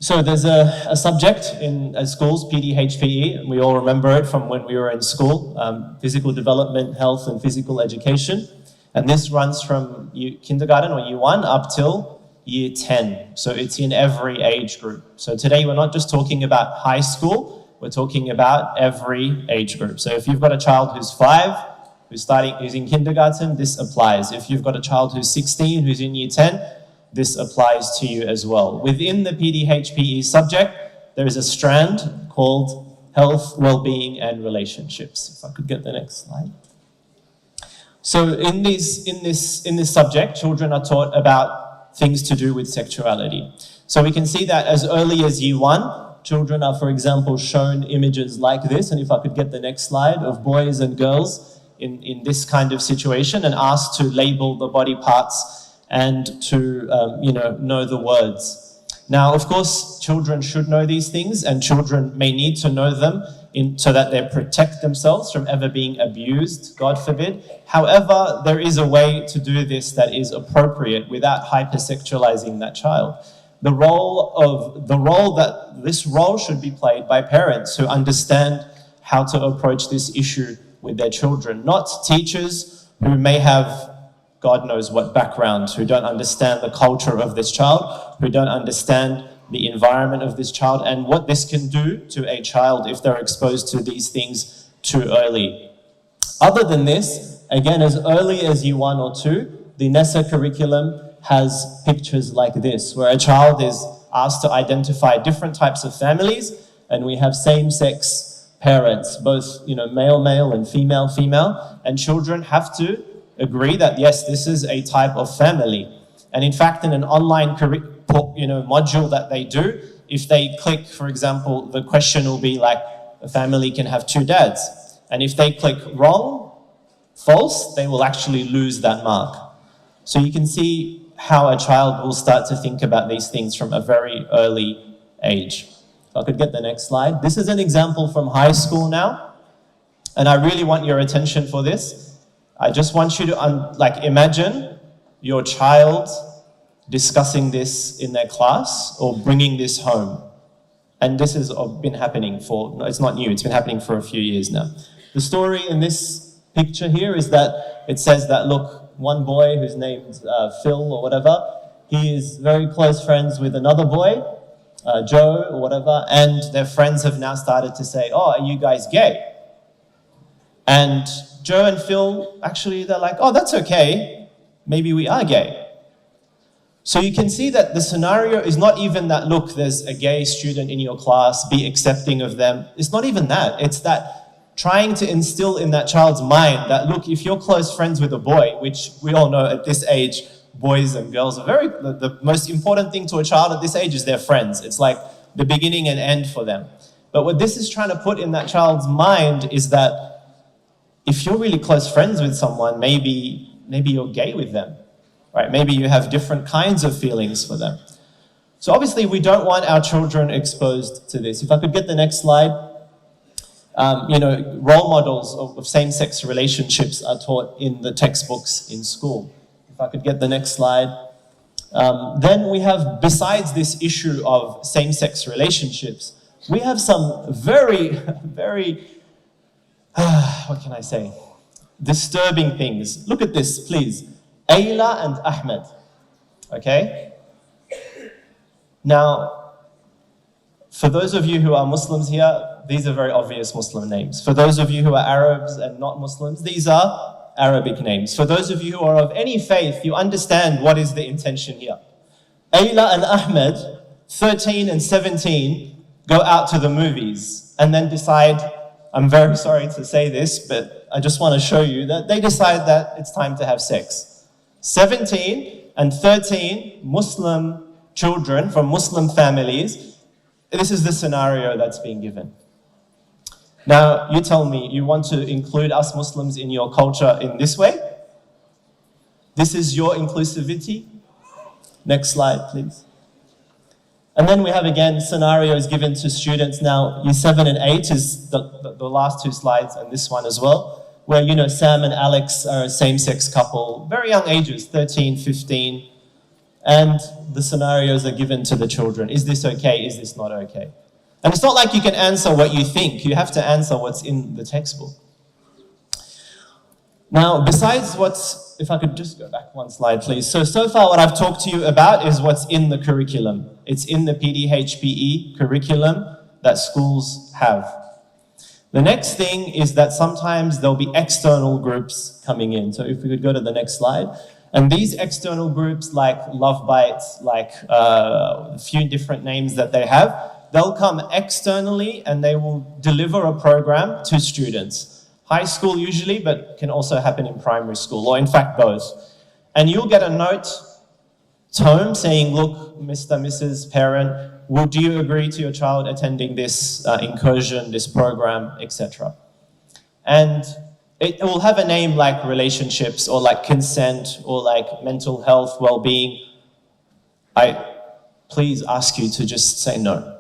So there's a subject in schools, PDHPE, and we all remember it from when we were in school, physical development, health and physical education. And this runs from kindergarten or year 1 up till year 10. So it's in every age group. So today we're not just talking about high school, we're talking about every age group. So if you've got a child who's 5, who's in kindergarten, this applies. If you've got a child who's 16, who's in year 10, this applies to you as well. Within the PDHPE subject, there is a strand called health, well-being, and relationships. If I could get the next slide. So in this subject, children are taught about things to do with sexuality. So we can see that as early as year 1, children are, for example, shown images like this, and if I could get the next slide, of boys and girls in this kind of situation and asked to label the body parts and to know the words. Now, of course, children should know these things, and children may need to know them so that they protect themselves from ever being abused, God forbid. However, there is a way to do this that is appropriate without hypersexualizing that child. This role should be played by parents who understand how to approach this issue with their children, not teachers who may have God knows what background, who don't understand the culture of this child, who don't understand the environment of this child and what this can do to a child if they're exposed to these things too early. Other than this, again, as early as year 1 or 2, the NESA curriculum has pictures like this, where a child is asked to identify different types of families, and we have same-sex parents, both male and female, and children have to agree that yes, this is a type of family. And in fact, in an online module that they do, if they click, for example, the question will be like, a family can have 2 dads. And if they click wrong, false, they will actually lose that mark. So you can see how a child will start to think about these things from a very early age. If I could get the next slide. This is an example from high school now, and I really want your attention for this. I just want you to imagine your child discussing this in their class or bringing this home. And this has been happening it's not new, it's been happening for a few years now. The story in this picture here is that it says that, look, one boy who's named Phil or whatever, he is very close friends with another boy, Joe or whatever, and their friends have now started to say, oh, are you guys gay? And Joe and Phil, actually, they're like, oh, that's okay, maybe we are gay. So you can see that the scenario is not even that, look, there's a gay student in your class, be accepting of them. It's not even that. It's that trying to instill in that child's mind that, look, if you're close friends with a boy, which we all know at this age, boys and girls are the most important thing to a child at this age is their friends. It's like the beginning and end for them. But what this is trying to put in that child's mind is that if you're really close friends with someone, maybe you're gay with them, right? Maybe you have different kinds of feelings for them. So obviously we don't want our children exposed to this. If I could get the next slide. Role models of same-sex relationships are taught in the textbooks in school. If I could get the next slide. Then we have, besides this issue of same-sex relationships, we have some very, very, what can I say, disturbing things. Look at this, please. Ayla and Ahmed, okay? Now, for those of you who are Muslims here, these are very obvious Muslim names. For those of you who are Arabs and not Muslims, these are Arabic names. For those of you who are of any faith, you understand what is the intention here. Ayla and Ahmed, 13 and 17, go out to the movies and then decide, I'm very sorry to say this, but I just want to show you that they decide that it's time to have sex. 17 and 13 Muslim children from Muslim families, this is the scenario that's being given. Now, you tell me, you want to include us Muslims in your culture in this way? This is your inclusivity? Next slide, please. And then we have, again, scenarios given to students now. Year 7 and 8 is the last 2 slides, and this one as well, where, Sam and Alex are a same-sex couple, very young ages, 13, 15, and the scenarios are given to the children. Is this okay? Is this not okay? And it's not like you can answer what you think. You have to answer what's in the textbook. Now, besides if I could just go back one slide, please. So far what I've talked to you about is what's in the curriculum. It's in the PDHPE curriculum that schools have. The next thing is that sometimes there'll be external groups coming in. So if we could go to the next slide. And these external groups, like Love Bites, like a few different names that they have, they'll come externally and they will deliver a program to students. High school usually, but can also happen in primary school, or in fact both. And you'll get a note home saying, look, Mr. Mrs. Parent, would you agree to your child attending this incursion, this program, etc. And it will have a name like relationships or like consent or like mental health, well-being. I please ask you to just say no,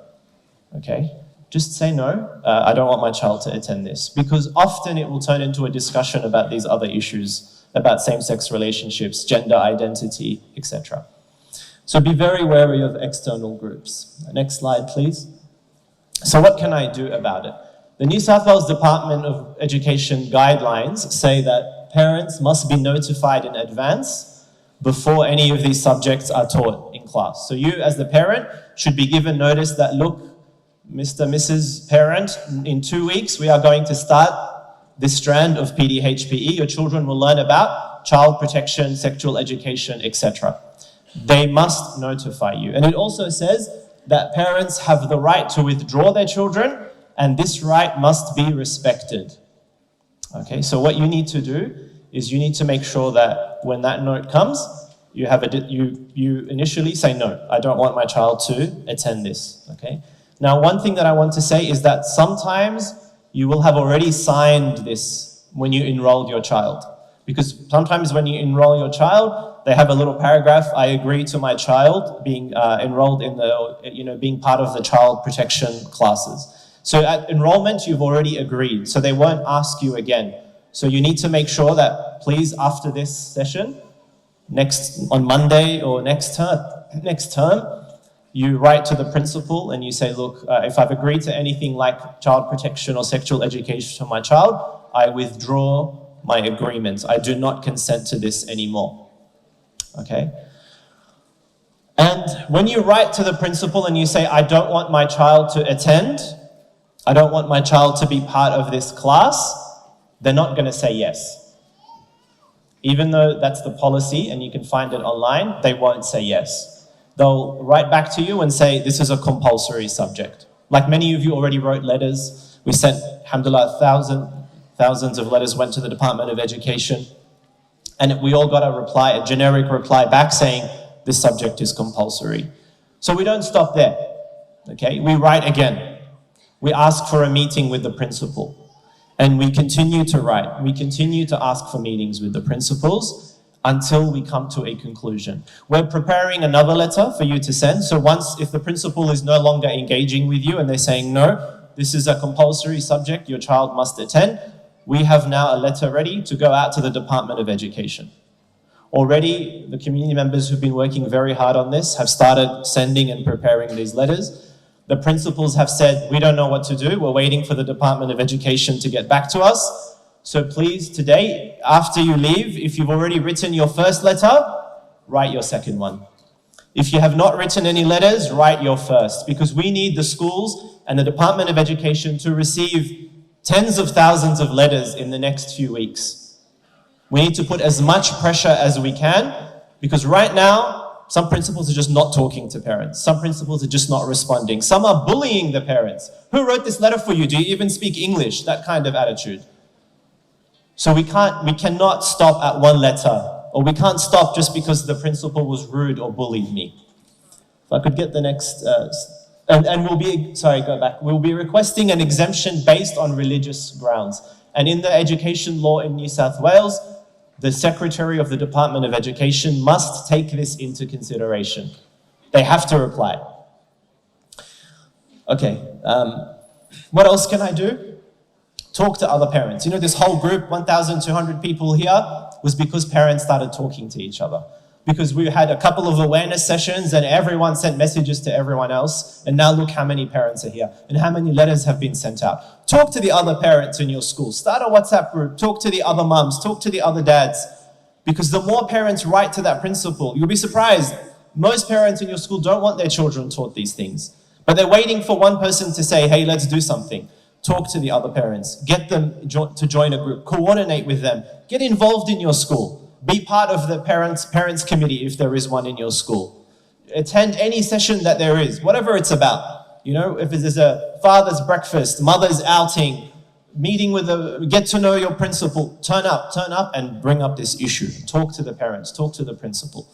okay? Just say no, I don't want my child to attend this, because often it will turn into a discussion about these other issues, about same-sex relationships, gender identity, etc. So be very wary of external groups. Next slide, please. So what can I do about it? The New South Wales Department of Education guidelines say that parents must be notified in advance before any of these subjects are taught in class. So you, as the parent, should be given notice that, look, Mr. Mrs. Parent, in 2 weeks, we are going to start this strand of PDHPE. Your children will learn about child protection, sexual education, etc. They must notify you. And it also says that parents have the right to withdraw their children, and this right must be respected. Okay, so what you need to do is you need to make sure that when that note comes, you initially say, no, I don't want my child to attend this, okay? Now, one thing that I want to say is that sometimes you will have already signed this when you enrolled your child. Because sometimes when you enroll your child, they have a little paragraph, I agree to my child being enrolled in the, being part of the child protection classes. So at enrollment, you've already agreed, so they won't ask you again. So you need to make sure that, please, after this session, on Monday or next term, you write to the principal and you say, look, if I've agreed to anything like child protection or sexual education to my child, I withdraw my agreement. I do not consent to this anymore. Okay? And when you write to the principal and you say, I don't want my child to attend, I don't want my child to be part of this class, they're not going to say yes. Even though that's the policy and you can find it online, they won't say yes. They'll write back to you and say, this is a compulsory subject. Like many of you already wrote letters. We sent, alhamdulillah, thousands of letters went to the Department of Education. And we all got a reply, a generic reply back saying, this subject is compulsory. So we don't stop there, okay? We write again. We ask for a meeting with the principal. And we continue to write. We continue to ask for meetings with the principals until we come to a conclusion. We're preparing another letter for you to send. So if the principal is no longer engaging with you and they're saying, no, this is a compulsory subject, your child must attend, we have now a letter ready to go out to the Department of Education. Already, the community members who've been working very hard on this have started sending and preparing these letters. The principals have said, we don't know what to do. We're waiting for the Department of Education to get back to us. So please, today, after you leave, if you've already written your first letter, write your second one. If you have not written any letters, write your first, because we need the schools and the Department of Education to receive tens of thousands of letters in the next few weeks. We need to put as much pressure as we can, because right now, some principals are just not talking to parents. Some principals are just not responding. Some are bullying the parents. Who wrote this letter for you? Do you even speak English? That kind of attitude. So we cannot stop at one letter, or we can't stop just because the principal was rude or bullied me. If I could get the next, we'll be requesting an exemption based on religious grounds. And in the education law in New South Wales, the Secretary of the Department of Education must take this into consideration. They have to reply. Okay, what else can I do? Talk to other parents. You know, this whole group, 1,200 people here, was because parents started talking to each other. Because we had a couple of awareness sessions and everyone sent messages to everyone else. And now look how many parents are here and how many letters have been sent out. Talk to the other parents in your school. Start a WhatsApp group. Talk to the other mums. Talk to the other dads. Because the more parents write to that principal, you'll be surprised. Most parents in your school don't want their children taught these things. But they're waiting for one person to say, hey, let's do something. talk to the other parents, get them to join a group, coordinate with them, get involved in your school, be part of the parents committee if there is one in your school. Attend any session that there is, whatever it's about. You know, if there's a father's breakfast, mother's outing, meeting with get to know your principal, turn up and bring up this issue. Talk to the parents, talk to the principal.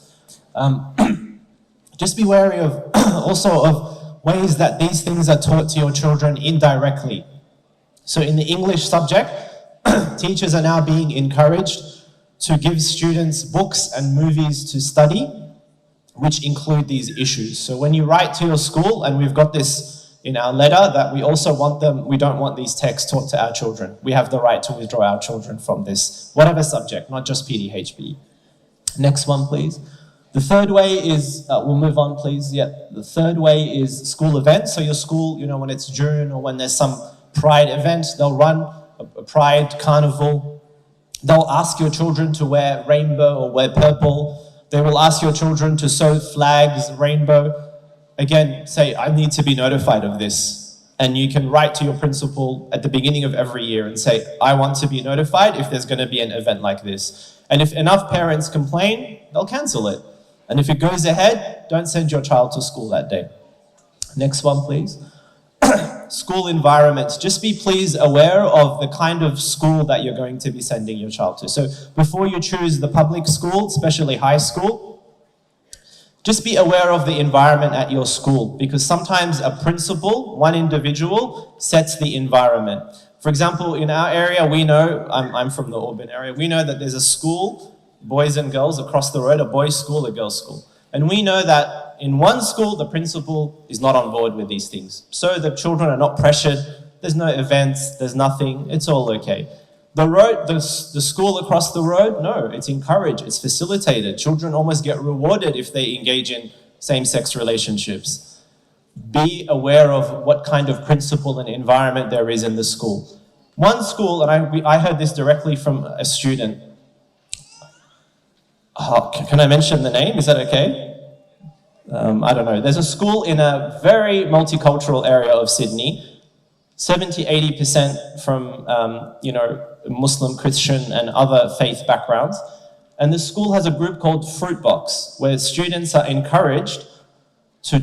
Just be wary of also of ways that these things are taught to your children indirectly. So in the English subject, teachers are now being encouraged to give students books and movies to study, which include these issues. So when you write to your school, and we've got this in our letter, that we also we don't want these texts taught to our children. We have the right to withdraw our children from this, whatever subject, not just PDHB. Next one, please. The third way is, we'll move on, please. Yeah, the third way is school events. So your school, you know, when it's June or when there's some Pride event, they'll run a Pride carnival. They'll ask your children to wear rainbow or wear purple. They will ask your children to sew flags, rainbow. Again, say, I need to be notified of this. And you can write to your principal at the beginning of every year and say, I want to be notified if there's going to be an event like this. And if enough parents complain, they'll cancel it. And if it goes ahead, don't send your child to school that day. Next one, please. School environments. Just be please aware of the kind of school that you're going to be sending your child to. So before you choose the public school, especially high school, just be aware of the environment at your school, because sometimes a principal, one individual, sets the environment. For example, in our area, we know, I'm from the Auburn area, we know that there's a school, boys and girls across the road, a boys' school, a girls' school. And we know that in one school, the principal is not on board with these things. So the children are not pressured. There's no events. There's nothing. It's all okay. The school across the road, no, it's encouraged. It's facilitated. Children almost get rewarded if they engage in same-sex relationships. Be aware of what kind of principal and environment there is in the school. One school, and I heard this directly from a student. Can I mention the name? Is that okay? I don't know. There's a school in a very multicultural area of Sydney, 70-80% from, Muslim, Christian, and other faith backgrounds. And the school has a group called Fruit Box, where students are encouraged to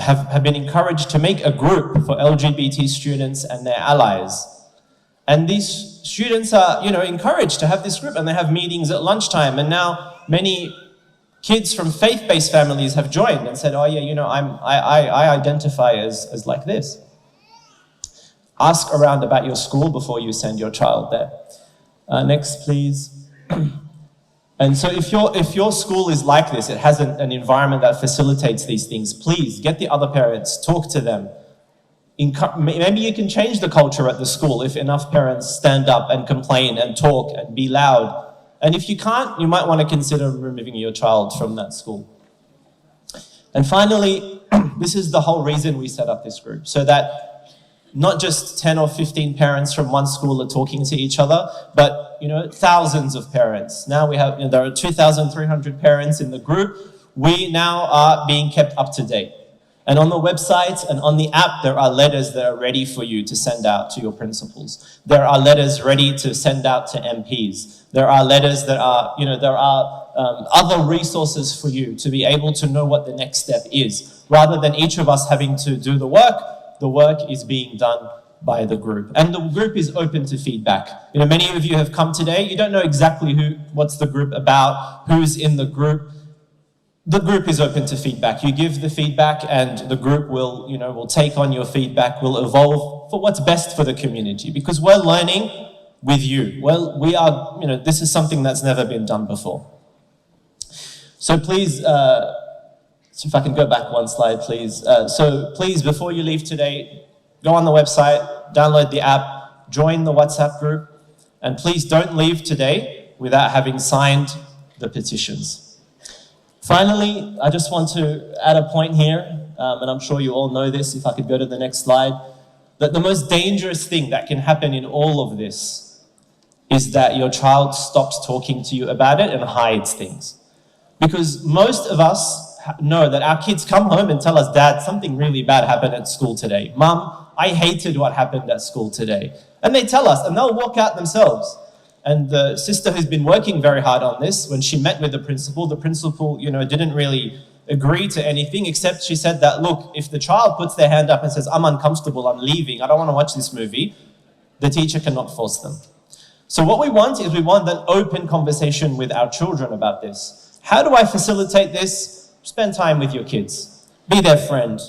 have been encouraged to make a group for LGBT students and their allies. And these students are, encouraged to have this group, and they have meetings at lunchtime. And now many kids from faith-based families have joined and said, oh yeah, I identify as like this. Ask around about your school before you send your child there. Next, please. And so if your school is like this, it has an environment that facilitates these things, please get the other parents, talk to them. Maybe you can change the culture at the school if enough parents stand up and complain and talk and be loud. And if you can't, you might want to consider removing your child from that school. And finally, this is the whole reason we set up this group, so that not just 10 or 15 parents from one school are talking to each other, but thousands of parents. Now we have, there are 2,300 parents in the group. We now are being kept up to date. And on the website and on the app, there are letters that are ready for you to send out to your principals. There are letters ready to send out to MPs. There are letters that are, there are other resources for you to be able to know what the next step is. Rather than each of us having to do the work is being done by the group. And the group is open to feedback. Many of you have come today. You don't know exactly what's the group about, who's in the group. The group is open to feedback. You give the feedback and the group will take on your feedback, will evolve for what's best for the community, because we're learning with you. Well, we are, this is something that's never been done before. So please, so if I can go back one slide, please. So please, before you leave today, go on the website, download the app, join the WhatsApp group, and please don't leave today without having signed the petitions. Finally, I just want to add a point here, and I'm sure you all know this, if I could go to the next slide, that the most dangerous thing that can happen in all of this is that your child stops talking to you about it and hides things. Because most of us know that our kids come home and tell us, Dad, something really bad happened at school today. Mum, I hated what happened at school today. And they tell us, and they'll walk out themselves. And the sister who's been working very hard on this, when she met with the principal, didn't really agree to anything, except she said that, look, if the child puts their hand up and says, I'm uncomfortable, I'm leaving, I don't want to watch this movie, the teacher cannot force them. So what we want is an open conversation with our children about this. How do I facilitate this? Spend time with your kids. Be their friend.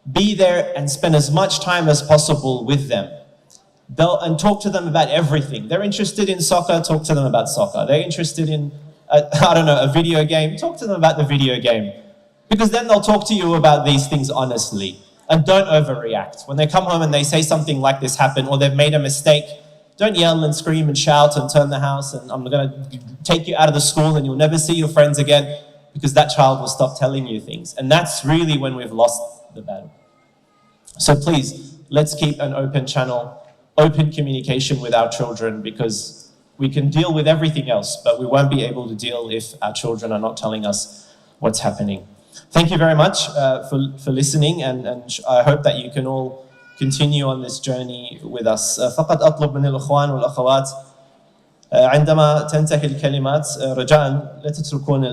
Be there and spend as much time as possible with them. And talk to them about everything. They're interested in soccer, talk to them about soccer. They're interested in, a video game, talk to them about the video game. Because then they'll talk to you about these things honestly. And don't overreact. When they come home and they say something like this happened, or they've made a mistake, don't yell and scream and shout and turn the house and I'm going to take you out of the school and you'll never see your friends again, because that child will stop telling you things. And that's really when we've lost the battle. So please, let's keep an open channel, open communication with our children, because we can deal with everything else, but we won't be able to deal if our children are not telling us what's happening. Thank you very much for listening, and I hope that you can all continue on this journey with us. فقط أطلب من الإخوان والأخوات عندما تنتهي الكلمات رجاء لا تتركون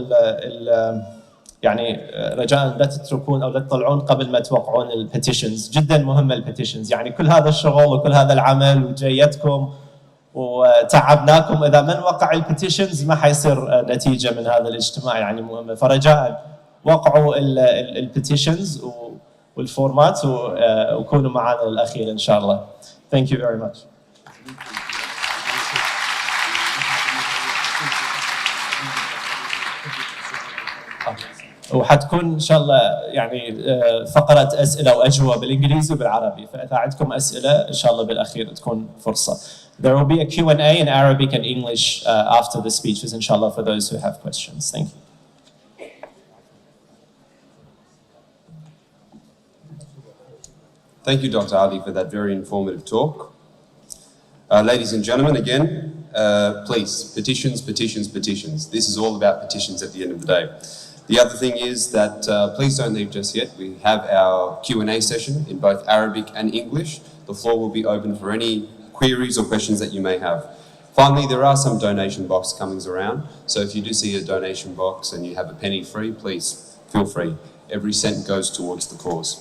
رجاء لا تتركون أو لا تطلعون قبل ما توقعون البيتيشنز. جدا مهمة البيتيشنز، يعني كل هذا الشغل وكل هذا العمل وجيتكم وتعبناكم، إذا من وقع البيتيشنز ما حيصير نتيجة من هذا الاجتماع، يعني مهمة. فرجاء وقعوا البيتيشنز والفورمات وكونوا معنا للأخير إن شاء الله. Thank you very much. وحتكون إن شاء الله يعني فقرة أسئلة وأجوبة بالإنجليزي وبالعربي، فإذا عندكم أسئلة إن شاء الله بالأخير تكون فرصة. There will be a Q&A in Arabic and English after the speeches, inshallah, for those who have questions. Thank you. Thank you, Dr. Ali, for that very informative talk. Ladies and gentlemen, again, please, petitions, petitions, petitions. This is all about petitions at the end of the day. The other thing is that please don't leave just yet. We have our Q&A session in both Arabic and English. The floor will be open for any queries or questions that you may have. Finally, there are some donation box comings around. So if you do see a donation box and you have a penny free, please feel free. Every cent goes towards the cause.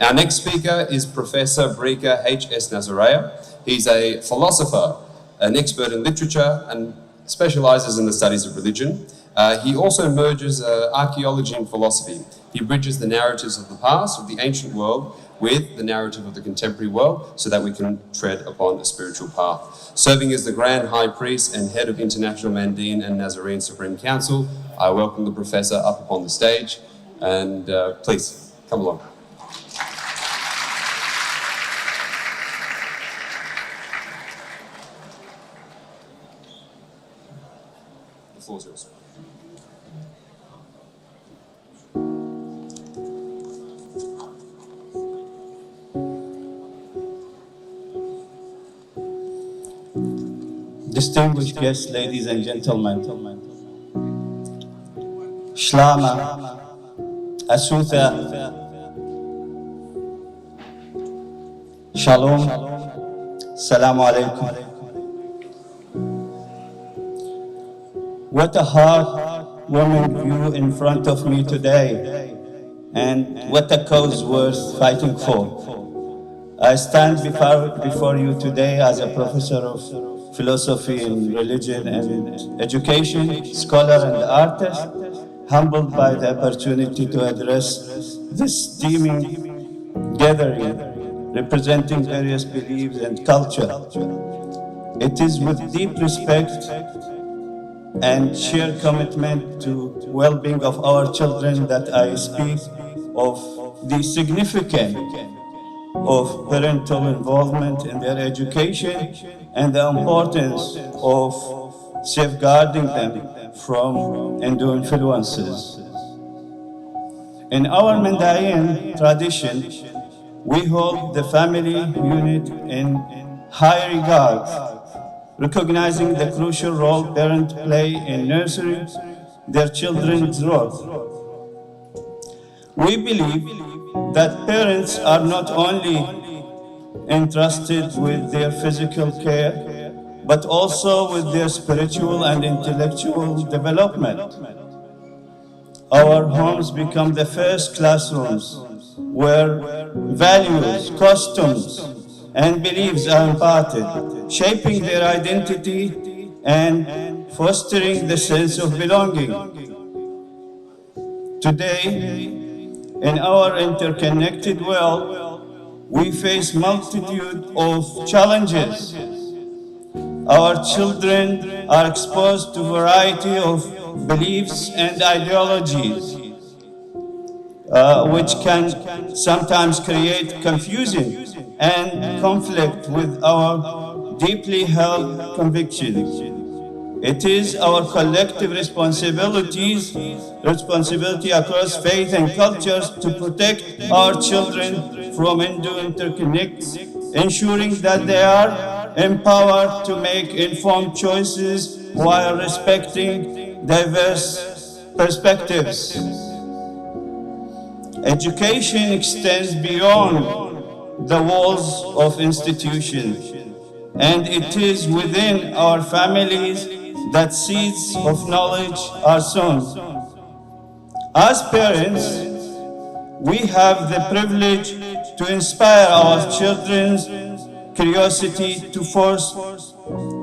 Our next speaker is Professor Brika H.S. Nazarea. He's a philosopher, an expert in literature, and specializes in the studies of religion. He also merges archaeology and philosophy. He bridges the narratives of the past, of the ancient world, with the narrative of the contemporary world, so that we can tread upon a spiritual path. Serving as the Grand High Priest and head of International Mandaean and Nazarene Supreme Council, I welcome the professor up upon the stage, and please, come along. The floor's yours. Distinguished guests, ladies and gentlemen, Shlama, Asutha, Shalom, Salamu Alaikum. What a heartwarming view in front of me today, and what a cause worth fighting for. I stand before you today as a professor of philosophy and religion and education, scholar and artist, humbled by the opportunity to address this steaming gathering representing various beliefs and culture. It is with deep respect and sheer commitment to well-being of our children that I speak of the significance of parental involvement in their education and the importance of safeguarding them from undue influences. In our Mandaean tradition, we hold the family unit in high regard, recognizing the crucial role parents play in nurturing their children's growth. We believe that parents are not only entrusted with their physical care, but also with their spiritual and intellectual development. Our homes become the first classrooms where values, customs, and beliefs are imparted, shaping their identity and fostering the sense of belonging. Today, in our interconnected world, we face multitude of challenges. Our children are exposed to a variety of beliefs and ideologies, which can sometimes create confusion and conflict with our deeply held convictions. It is our collective responsibility across faith and cultures to protect our children from undue interconnects, ensuring that they are empowered to make informed choices while respecting diverse perspectives. Education extends beyond the walls of institutions, and it is within our families that seeds of knowledge are sown. As parents, we have the privilege to inspire our children's curiosity, to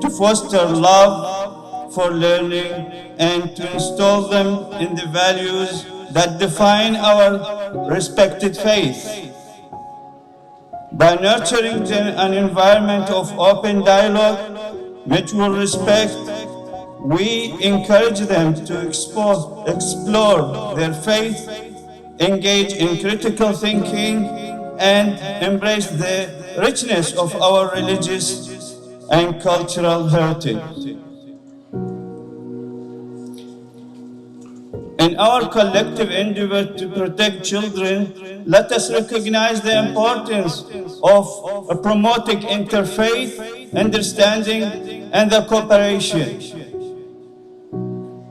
foster love for learning, and to install them in the values that define our respected faith. By nurturing an environment of open dialogue, mutual respect, we encourage them to explore their faith, engage in critical thinking, and embrace the richness of our religious and cultural heritage. In our collective endeavor to protect children, let us recognize the importance of promoting interfaith understanding and the cooperation.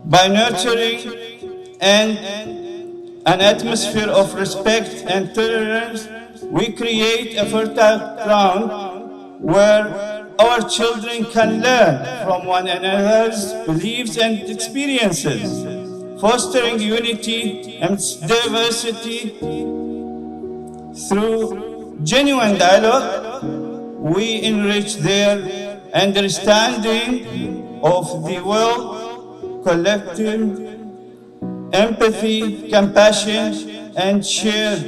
By nurturing an atmosphere of respect and tolerance, we create a fertile ground where our children can learn from one another's beliefs and experiences, fostering unity and diversity. Through genuine dialogue, we enrich their understanding of the world, collective empathy, compassion, and share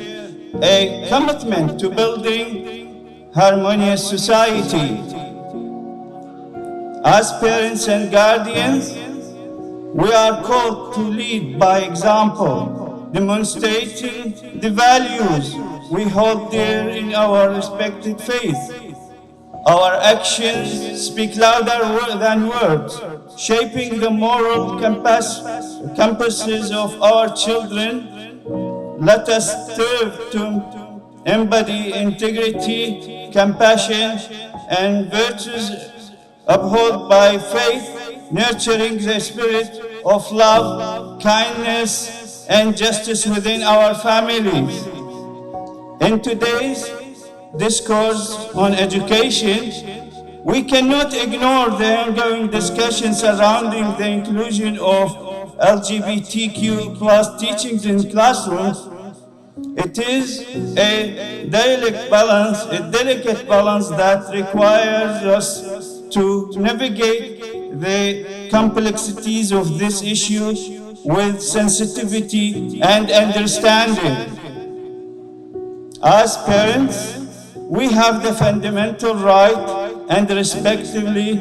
a commitment to building harmonious society. As parents and guardians, we are called to lead by example, demonstrating the values we hold dear in our respected faith. Our actions speak louder than words, shaping the moral compasses of our children. Let us strive to embody integrity, compassion, and virtues upheld by faith, nurturing the spirit of love, kindness, and justice within our families. In today's discourse on education, we cannot ignore the ongoing discussion surrounding the inclusion of LGBTQ plus teachings in classrooms. It is a delicate balance that requires us to navigate the complexities of this issue with sensitivity and understanding. As parents, we have the fundamental right and respectively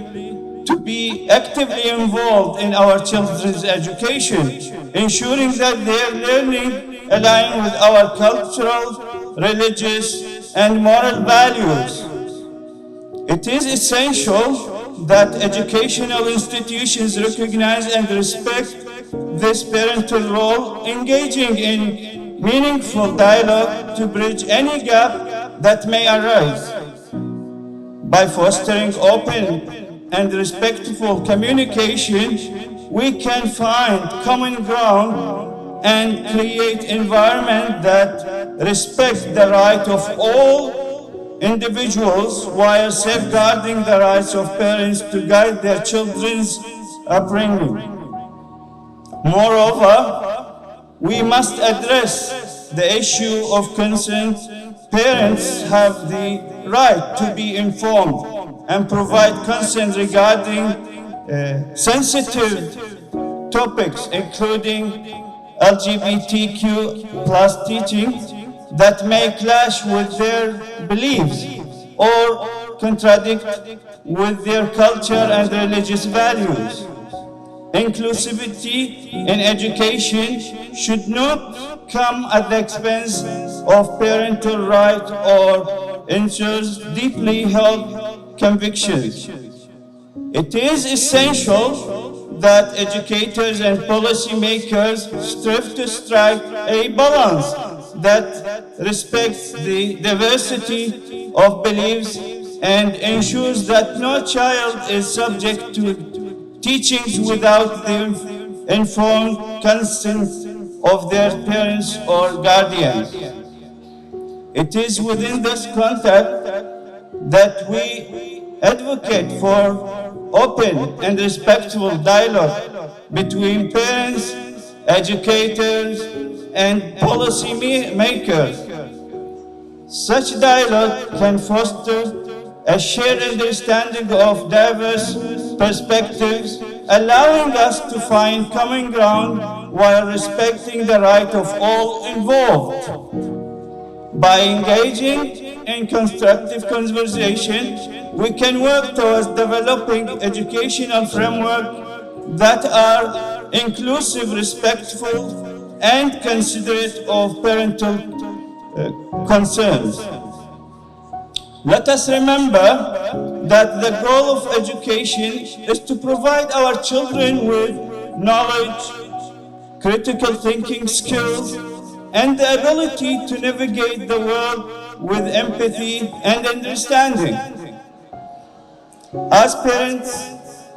to be actively involved in our children's education, ensuring that their learning align with our cultural, religious, and moral values. It is essential that educational institutions recognize and respect this parental role, engaging in meaningful dialogue to bridge any gap that may arise. By fostering open and respectful communication, we can find common ground and create environment that respects the right of all individuals while safeguarding the rights of parents to guide their children's upbringing. Moreover, we must address the issue of consent. Parents have the right to be informed and provide consent regarding sensitive topics, including LGBTQ plus teachings that may clash with their beliefs or contradict with their culture and religious values. Inclusivity in education should not come at the expense of parental rights or ensures deeply held convictions. It is essential that educators and policymakers strive to strike a balance that respects the diversity of beliefs and ensures that no child is subject to teachings without the informed consent of their parents or guardians. It is within this context that we advocate for open and respectful dialogue between parents, educators, and policy makers. Such dialogue can foster a shared understanding of diverse perspectives, allowing us to find common ground while respecting the right of all involved. By engaging in constructive conversation, we can work towards developing educational frameworks that are inclusive, respectful, and considerate of parental concerns. Let us remember that the goal of education is to provide our children with knowledge, critical thinking skills, and the ability to navigate the world with empathy and understanding. As parents,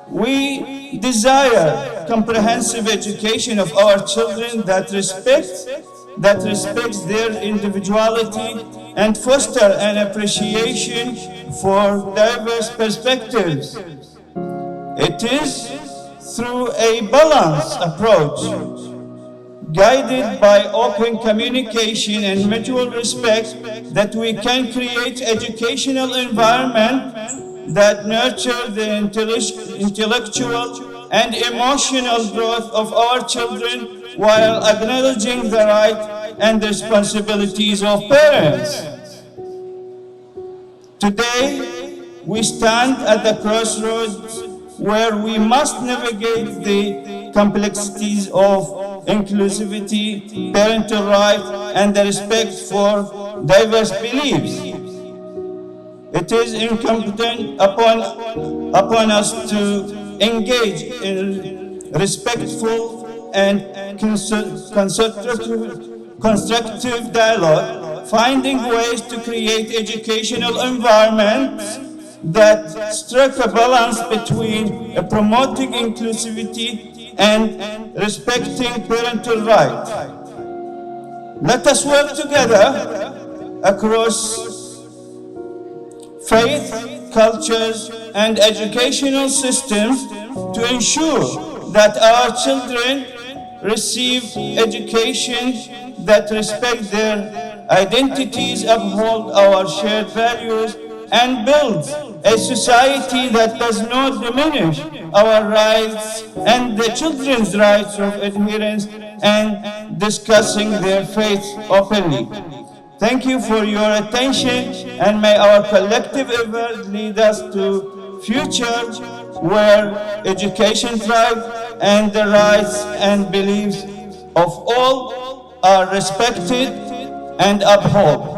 we desire comprehensive education of our children that respects their individuality and foster an appreciation for diverse perspectives. It is through a balanced approach, guided by open communication and mutual respect, that we can create educational environment that nurture the intellectual and emotional growth of our children while acknowledging the right and responsibilities of parents. Today, we stand at the crossroads where we must navigate the complexities of inclusivity, parental rights, and the respect for diverse beliefs. It is incumbent upon us to engage in respectful and constructive dialogue, finding ways to create educational environments that strike a balance between promoting inclusivity and respecting parental rights. Let us work together across faith, cultures, and educational systems to ensure that our children receive education that respects their identities, uphold our shared values, and build a society that does not diminish our rights and the children's rights of adherence and discussing their faith openly. Thank you for your attention, and may our collective effort lead us to future where education thrives and the rights and beliefs of all are respected and upheld.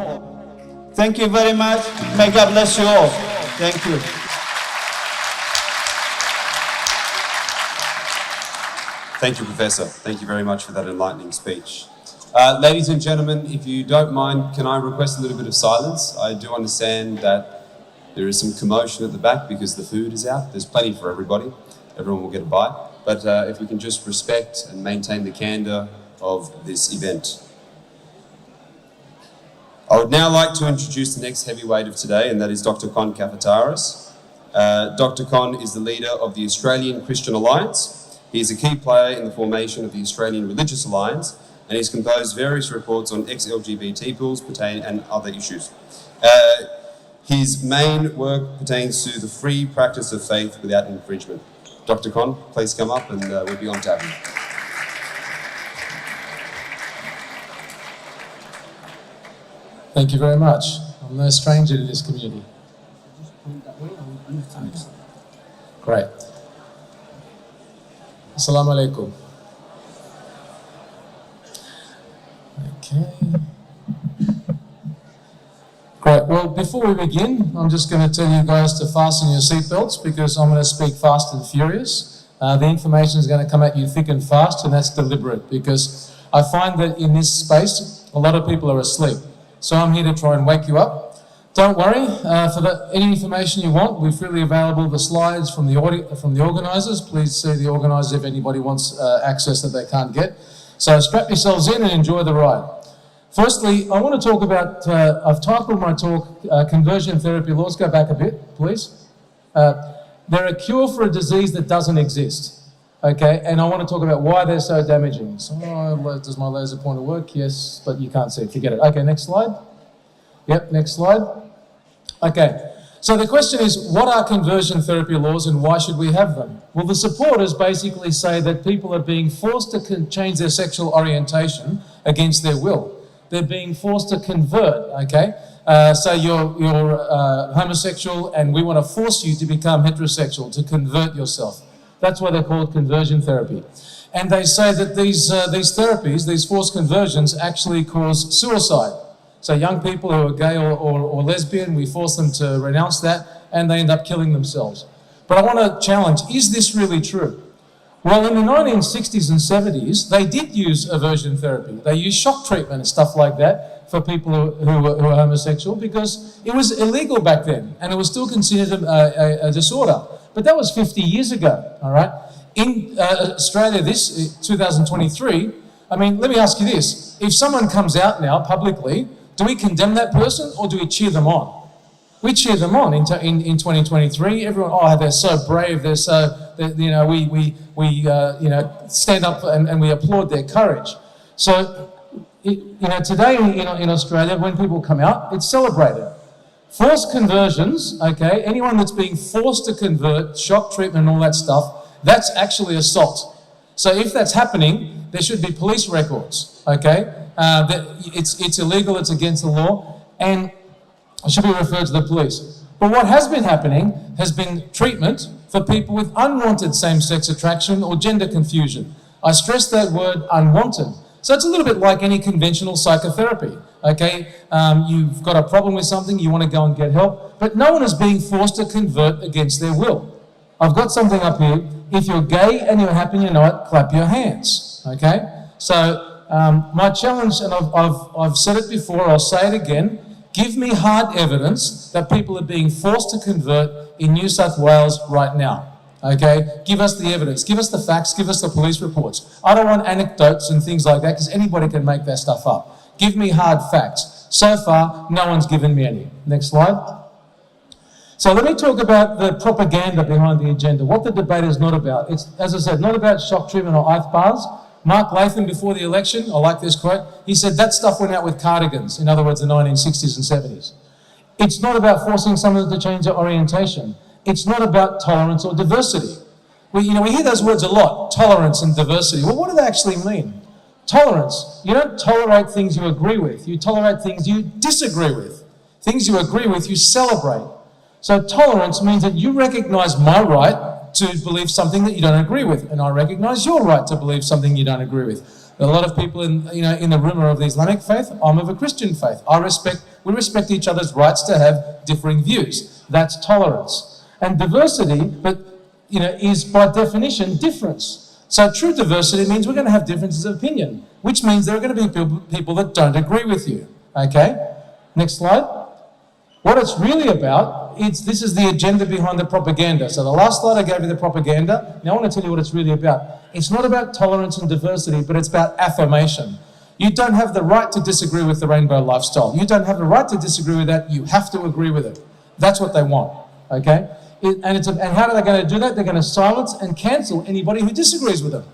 Thank you very much. May God bless you all. Thank you. Thank you, Professor. Thank you very much for that enlightening speech. Ladies and gentlemen, if you don't mind, can I request a little bit of silence? I do understand that there is some commotion at the back because the food is out. There's plenty for everybody. Everyone will get a bite. But if we can just respect and maintain the candor of this event. I would now like to introduce the next heavyweight of today, and that is Dr. Con Kafataris. Dr. Con is the leader of the Australian Christian Alliance. He is a key player in the formation of the Australian Religious Alliance, and he's composed various reports on ex-LGBT bills and other issues. His main work pertains to the free practice of faith without infringement. Dr. Con, please come up and we'll be on to have you. Thank you very much. I'm no stranger to this community. Great. Assalamu alaikum. Okay. Great. Well, before we begin, I'm just going to tell you guys to fasten your seatbelts because I'm going to speak fast and furious. The information is going to come at you thick and fast, and that's deliberate because I find that in this space, a lot of people are asleep. So I'm here to try and wake you up. Don't worry, any information you want, we're freely available. The slides from the organisers, please see the organisers if anybody wants access that they can't get. So strap yourselves in and enjoy the ride. Firstly, I want to talk about, I've titled my talk, Conversion Therapy Laws. Go back a bit, please. They're a cure for a disease that doesn't exist. Okay, and I want to talk about why they're so damaging. So, does my laser pointer work? Yes, but you can't see it. Forget it. Okay, next slide. Yep, next slide. Okay, so the question is, what are conversion therapy laws and why should we have them? Well, the supporters basically say that people are being forced to change their sexual orientation against their will. They're being forced to convert, okay? So you're homosexual and we want to force you to become heterosexual, to convert yourself. That's why they're called conversion therapy. And they say that these therapies, these forced conversions, actually cause suicide. So young people who are gay or lesbian, we force them to renounce that and they end up killing themselves. But I want to challenge, is this really true? Well, in the 1960s and 70s, they did use aversion therapy. They used shock treatment and stuff like that for people who were homosexual because it was illegal back then and it was still considered a disorder. But that was 50 years ago, all right? In Australia, 2023, I mean, let me ask you this. If someone comes out now publicly, do we condemn that person or do we cheer them on? We cheer them on in 2023. Everyone, they're so brave. They're so, we stand up and we applaud their courage. So, today in Australia, when people come out, it's celebrated. Forced conversions, okay, anyone that's being forced to convert, shock treatment and all that stuff, that's actually assault. So if that's happening, there should be police records, okay? It's illegal, it's against the law, and it should be referred to the police. But what has been happening has been treatment for people with unwanted same-sex attraction or gender confusion. I stress that word, unwanted. So it's a little bit like any conventional psychotherapy, okay? You've got a problem with something, you want to go and get help, but no one is being forced to convert against their will. I've got something up here. If you're gay and you're happy and you know it, clap your hands, okay? So my challenge, and I've said it before, I'll say it again, give me hard evidence that people are being forced to convert in New South Wales right now. Okay, give us the evidence, give us the facts, give us the police reports. I don't want anecdotes and things like that because anybody can make that stuff up. Give me hard facts. So far, no one's given me any. Next slide. So let me talk about the propaganda behind the agenda, what the debate is not about. It's, as I said, not about shock treatment or IFPAs. Mark Latham, before the election, I like this quote, he said that stuff went out with cardigans, in other words, the 1960s and 70s. It's not about forcing someone to change their orientation. It's not about tolerance or diversity. We hear those words a lot, tolerance and diversity. Well, what do they actually mean? Tolerance, you don't tolerate things you agree with. You tolerate things you disagree with. Things you agree with, you celebrate. So tolerance means that you recognize my right to believe something that you don't agree with, and I recognize your right to believe something you don't agree with. A lot of people in the room are of the Islamic faith. I'm of a Christian faith. We respect each other's rights to have differing views. That's tolerance. And diversity, is by definition difference. So true diversity means we're going to have differences of opinion, which means there are going to be people that don't agree with you. Okay? Next slide. What it's really about, this is the agenda behind the propaganda. So the last slide I gave you the propaganda. Now I want to tell you what it's really about. It's not about tolerance and diversity, but it's about affirmation. You don't have the right to disagree with the rainbow lifestyle. You don't have the right to disagree with that. You have to agree with it. That's what they want, okay? And how are they going to do that? They're going to silence and cancel anybody who disagrees with them.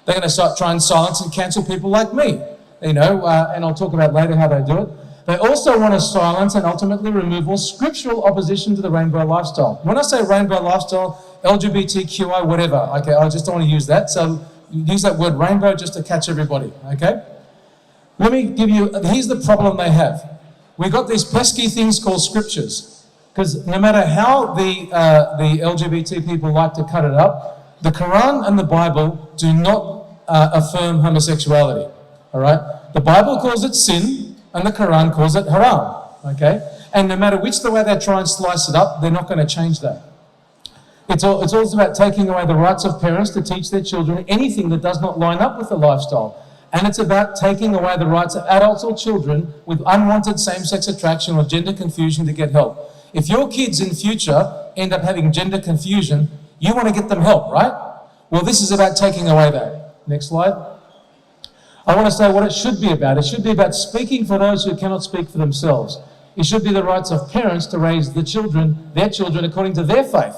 They're going to try and silence and cancel people like me, and I'll talk about later how they do it. They also want to silence and ultimately remove all scriptural opposition to the rainbow lifestyle. When I say rainbow lifestyle, LGBTQI, whatever, okay, I just don't want to use that. So use that word rainbow just to catch everybody, okay? Let me give you, here's the problem they have. We've got these pesky things called scriptures, because no matter how the LGBT people like to cut it up, the Quran and the Bible do not affirm homosexuality, all right? The Bible calls it sin, and the Quran calls it haram, okay? And no matter which the way they try and slice it up, they're not going to change that. It's also about taking away the rights of parents to teach their children anything that does not line up with the lifestyle. And it's about taking away the rights of adults or children with unwanted same-sex attraction or gender confusion to get help. If your kids in future end up having gender confusion, you want to get them help, right? Well, this is about taking away that. Next slide. I want to say what it should be about. It should be about speaking for those who cannot speak for themselves. It should be the rights of parents to raise their children according to their faith.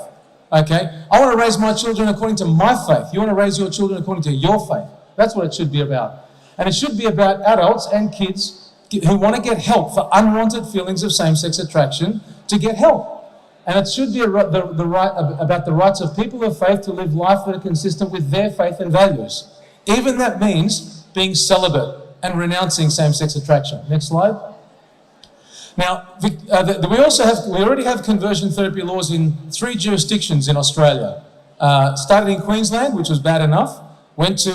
Okay? I want to raise my children according to my faith. You want to raise your children according to your faith. That's what it should be about. And it should be about adults and kids who want to get help for unwanted feelings of same-sex attraction to get help. And it should be about the rights of people of faith to live life that are consistent with their faith and values. Even that means being celibate and renouncing same-sex attraction. Next slide. Now, we already have conversion therapy laws in 3 jurisdictions in Australia. Started in Queensland, which was bad enough, went to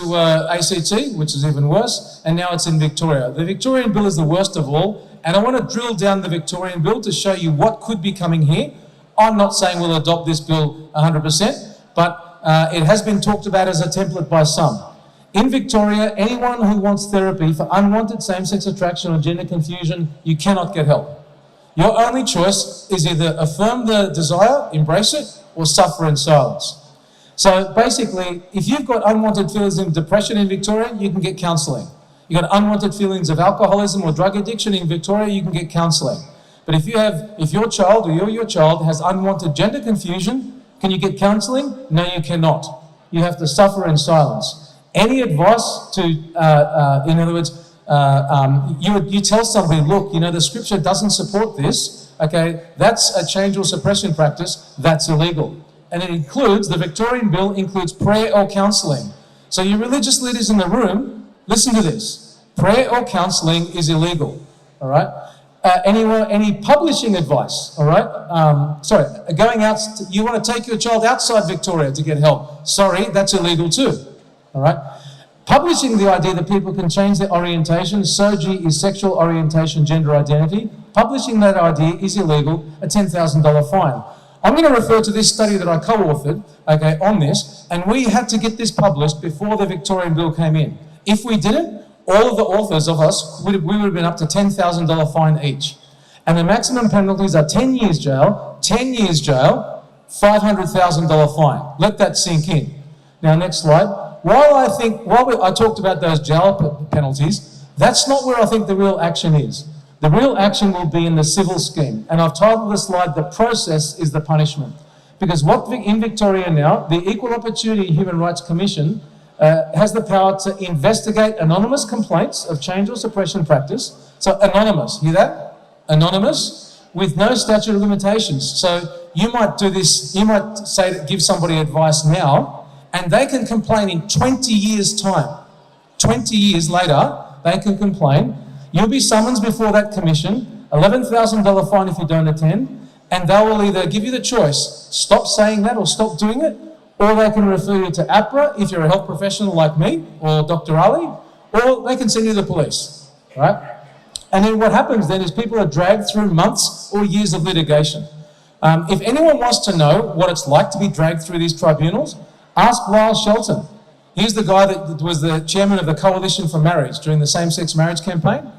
ACT, which is even worse, and now it's in Victoria. The Victorian bill is the worst of all, and I want to drill down the Victorian bill to show you what could be coming here. I'm not saying we'll adopt this bill 100%, but it has been talked about as a template by some. In Victoria, anyone who wants therapy for unwanted same-sex attraction or gender confusion, you cannot get help. Your only choice is either affirm the desire, embrace it, or suffer in silence. So basically, if you've got unwanted feelings of depression in Victoria, you can get counselling. You've got unwanted feelings of alcoholism or drug addiction in Victoria, you can get counselling. But if your child or your child has unwanted gender confusion, can you get counselling? No, you cannot. You have to suffer in silence. Any advice to, in other words, you tell somebody, look, the scripture doesn't support this, okay, that's a change or suppression practice, that's illegal. And it includes, the Victorian bill includes prayer or counselling. So you religious leaders in the room, listen to this. Prayer or counselling is illegal, all right? Any publishing advice, all right? Going out, you want to take your child outside Victoria to get help. Sorry, that's illegal too. All right. Publishing the idea that people can change their orientation, SOGI is sexual orientation, gender identity. Publishing that idea is illegal, a $10,000 fine. I'm going to refer to this study that I co-authored, okay, on this, and we had to get this published before the Victorian bill came in. If we didn't, all of the authors of us, we would have been up to $10,000 fine each. And the maximum penalties are 10 years jail, $500,000 fine. Let that sink in. Now, next slide. While I talked about those jail penalties, that's not where I think the real action is. The real action will be in the civil scheme. And I've titled the slide, "The Process is the Punishment." Because in Victoria now, the Equal Opportunity Human Rights Commission has the power to investigate anonymous complaints of change or suppression practice. So anonymous, hear that? Anonymous, with no statute of limitations. So you might do this, you might give somebody advice now, and they can complain in 20 years' time. 20 years later, they can complain. You'll be summoned before that commission, $11,000 fine if you don't attend, and they will either give you the choice, stop saying that or stop doing it, or they can refer you to APRA if you're a health professional like me, or Dr. Ali, or they can send you to the police, right? And then what happens then is people are dragged through months or years of litigation. If anyone wants to know what it's like to be dragged through these tribunals, ask Lyle Shelton. He's the guy that was the chairman of the Coalition for Marriage during the same-sex marriage campaign.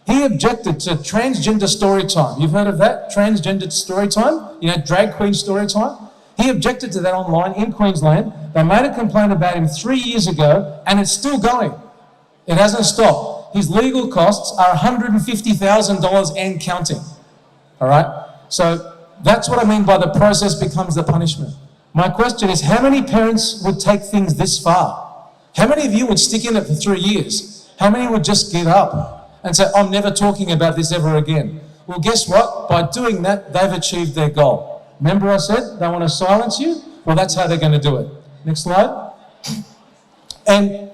He objected to transgender story time. You've heard of that? Transgender story time? Drag queen story time? He objected to that online in Queensland. They made a complaint about him 3 years ago, and it's still going. It hasn't stopped. his legal costs are $150,000 and counting. All right? So that's what I mean by the process becomes the punishment. My question is, how many parents would take things this far? How many of you would stick in it for 3 years? How many would just give up and say, I'm never talking about this ever again? Well, guess what? By doing that, they've achieved their goal. Remember I said they want to silence you? Well, that's how they're going to do it. Next slide. And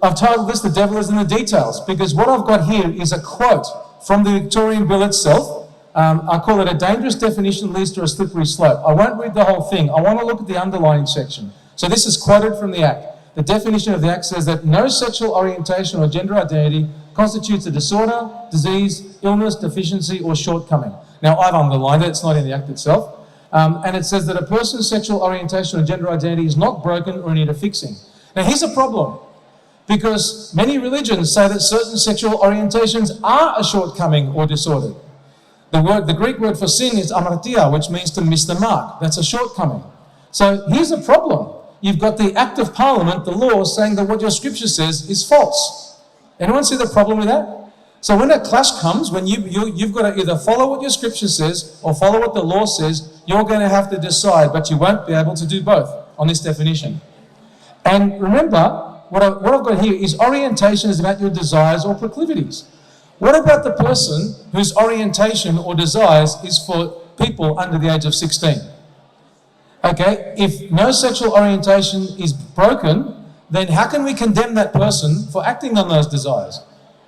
I've titled this, The Devil is in the Details, because what I've got here is a quote from the Victorian Bill itself. I call it a dangerous definition leads to a slippery slope. I won't read the whole thing. I want to look at the underlying section. So this is quoted from the Act. The definition of the Act says that no sexual orientation or gender identity constitutes a disorder, disease, illness, deficiency, or shortcoming. Now, I've underlined it. It's not in the Act itself. And it says that a person's sexual orientation or gender identity is not broken or in need of fixing. Now, here's a problem. Because many religions say that certain sexual orientations are a shortcoming or disorder. The Greek word for sin is amartia, which means to miss the mark. That's a shortcoming. So here's a problem. You've got the Act of Parliament, the law, saying that what your scripture says is false. Anyone see the problem with that? So when a clash comes, when you've got to either follow what your scripture says or follow what the law says, you're going to have to decide, but you won't be able to do both on this definition. And remember, what I've got here is orientation is about your desires or proclivities. What about the person whose orientation or desires is for people under the age of 16? Okay, if no sexual orientation is broken, then how can we condemn that person for acting on those desires?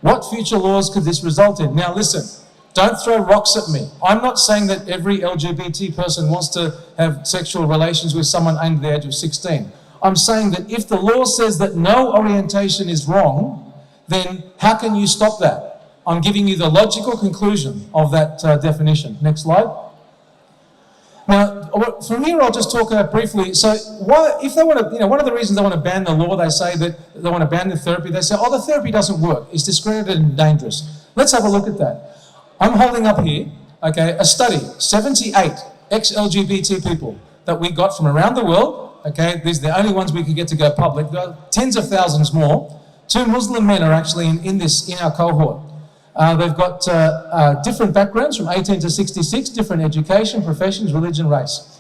What future laws could this result in? Now listen, don't throw rocks at me. I'm not saying that every LGBT person wants to have sexual relations with someone under the age of 16. I'm saying that if the law says that no orientation is wrong, then how can you stop that? I'm giving you the logical conclusion of that definition. Next slide. Now, from here I'll just talk briefly. So, if they want to, one of the reasons they want to ban the law, they say that they want to ban the therapy. They say, the therapy doesn't work. It's discredited and dangerous. Let's have a look at that. I'm holding up here, okay, a study, 78 ex-LGBT people that we got from around the world. Okay, these are the only ones we could get to go public. There are tens of thousands more. 2 Muslim men are actually in our cohort. They've got different backgrounds from 18 to 66, different education, professions, religion, race.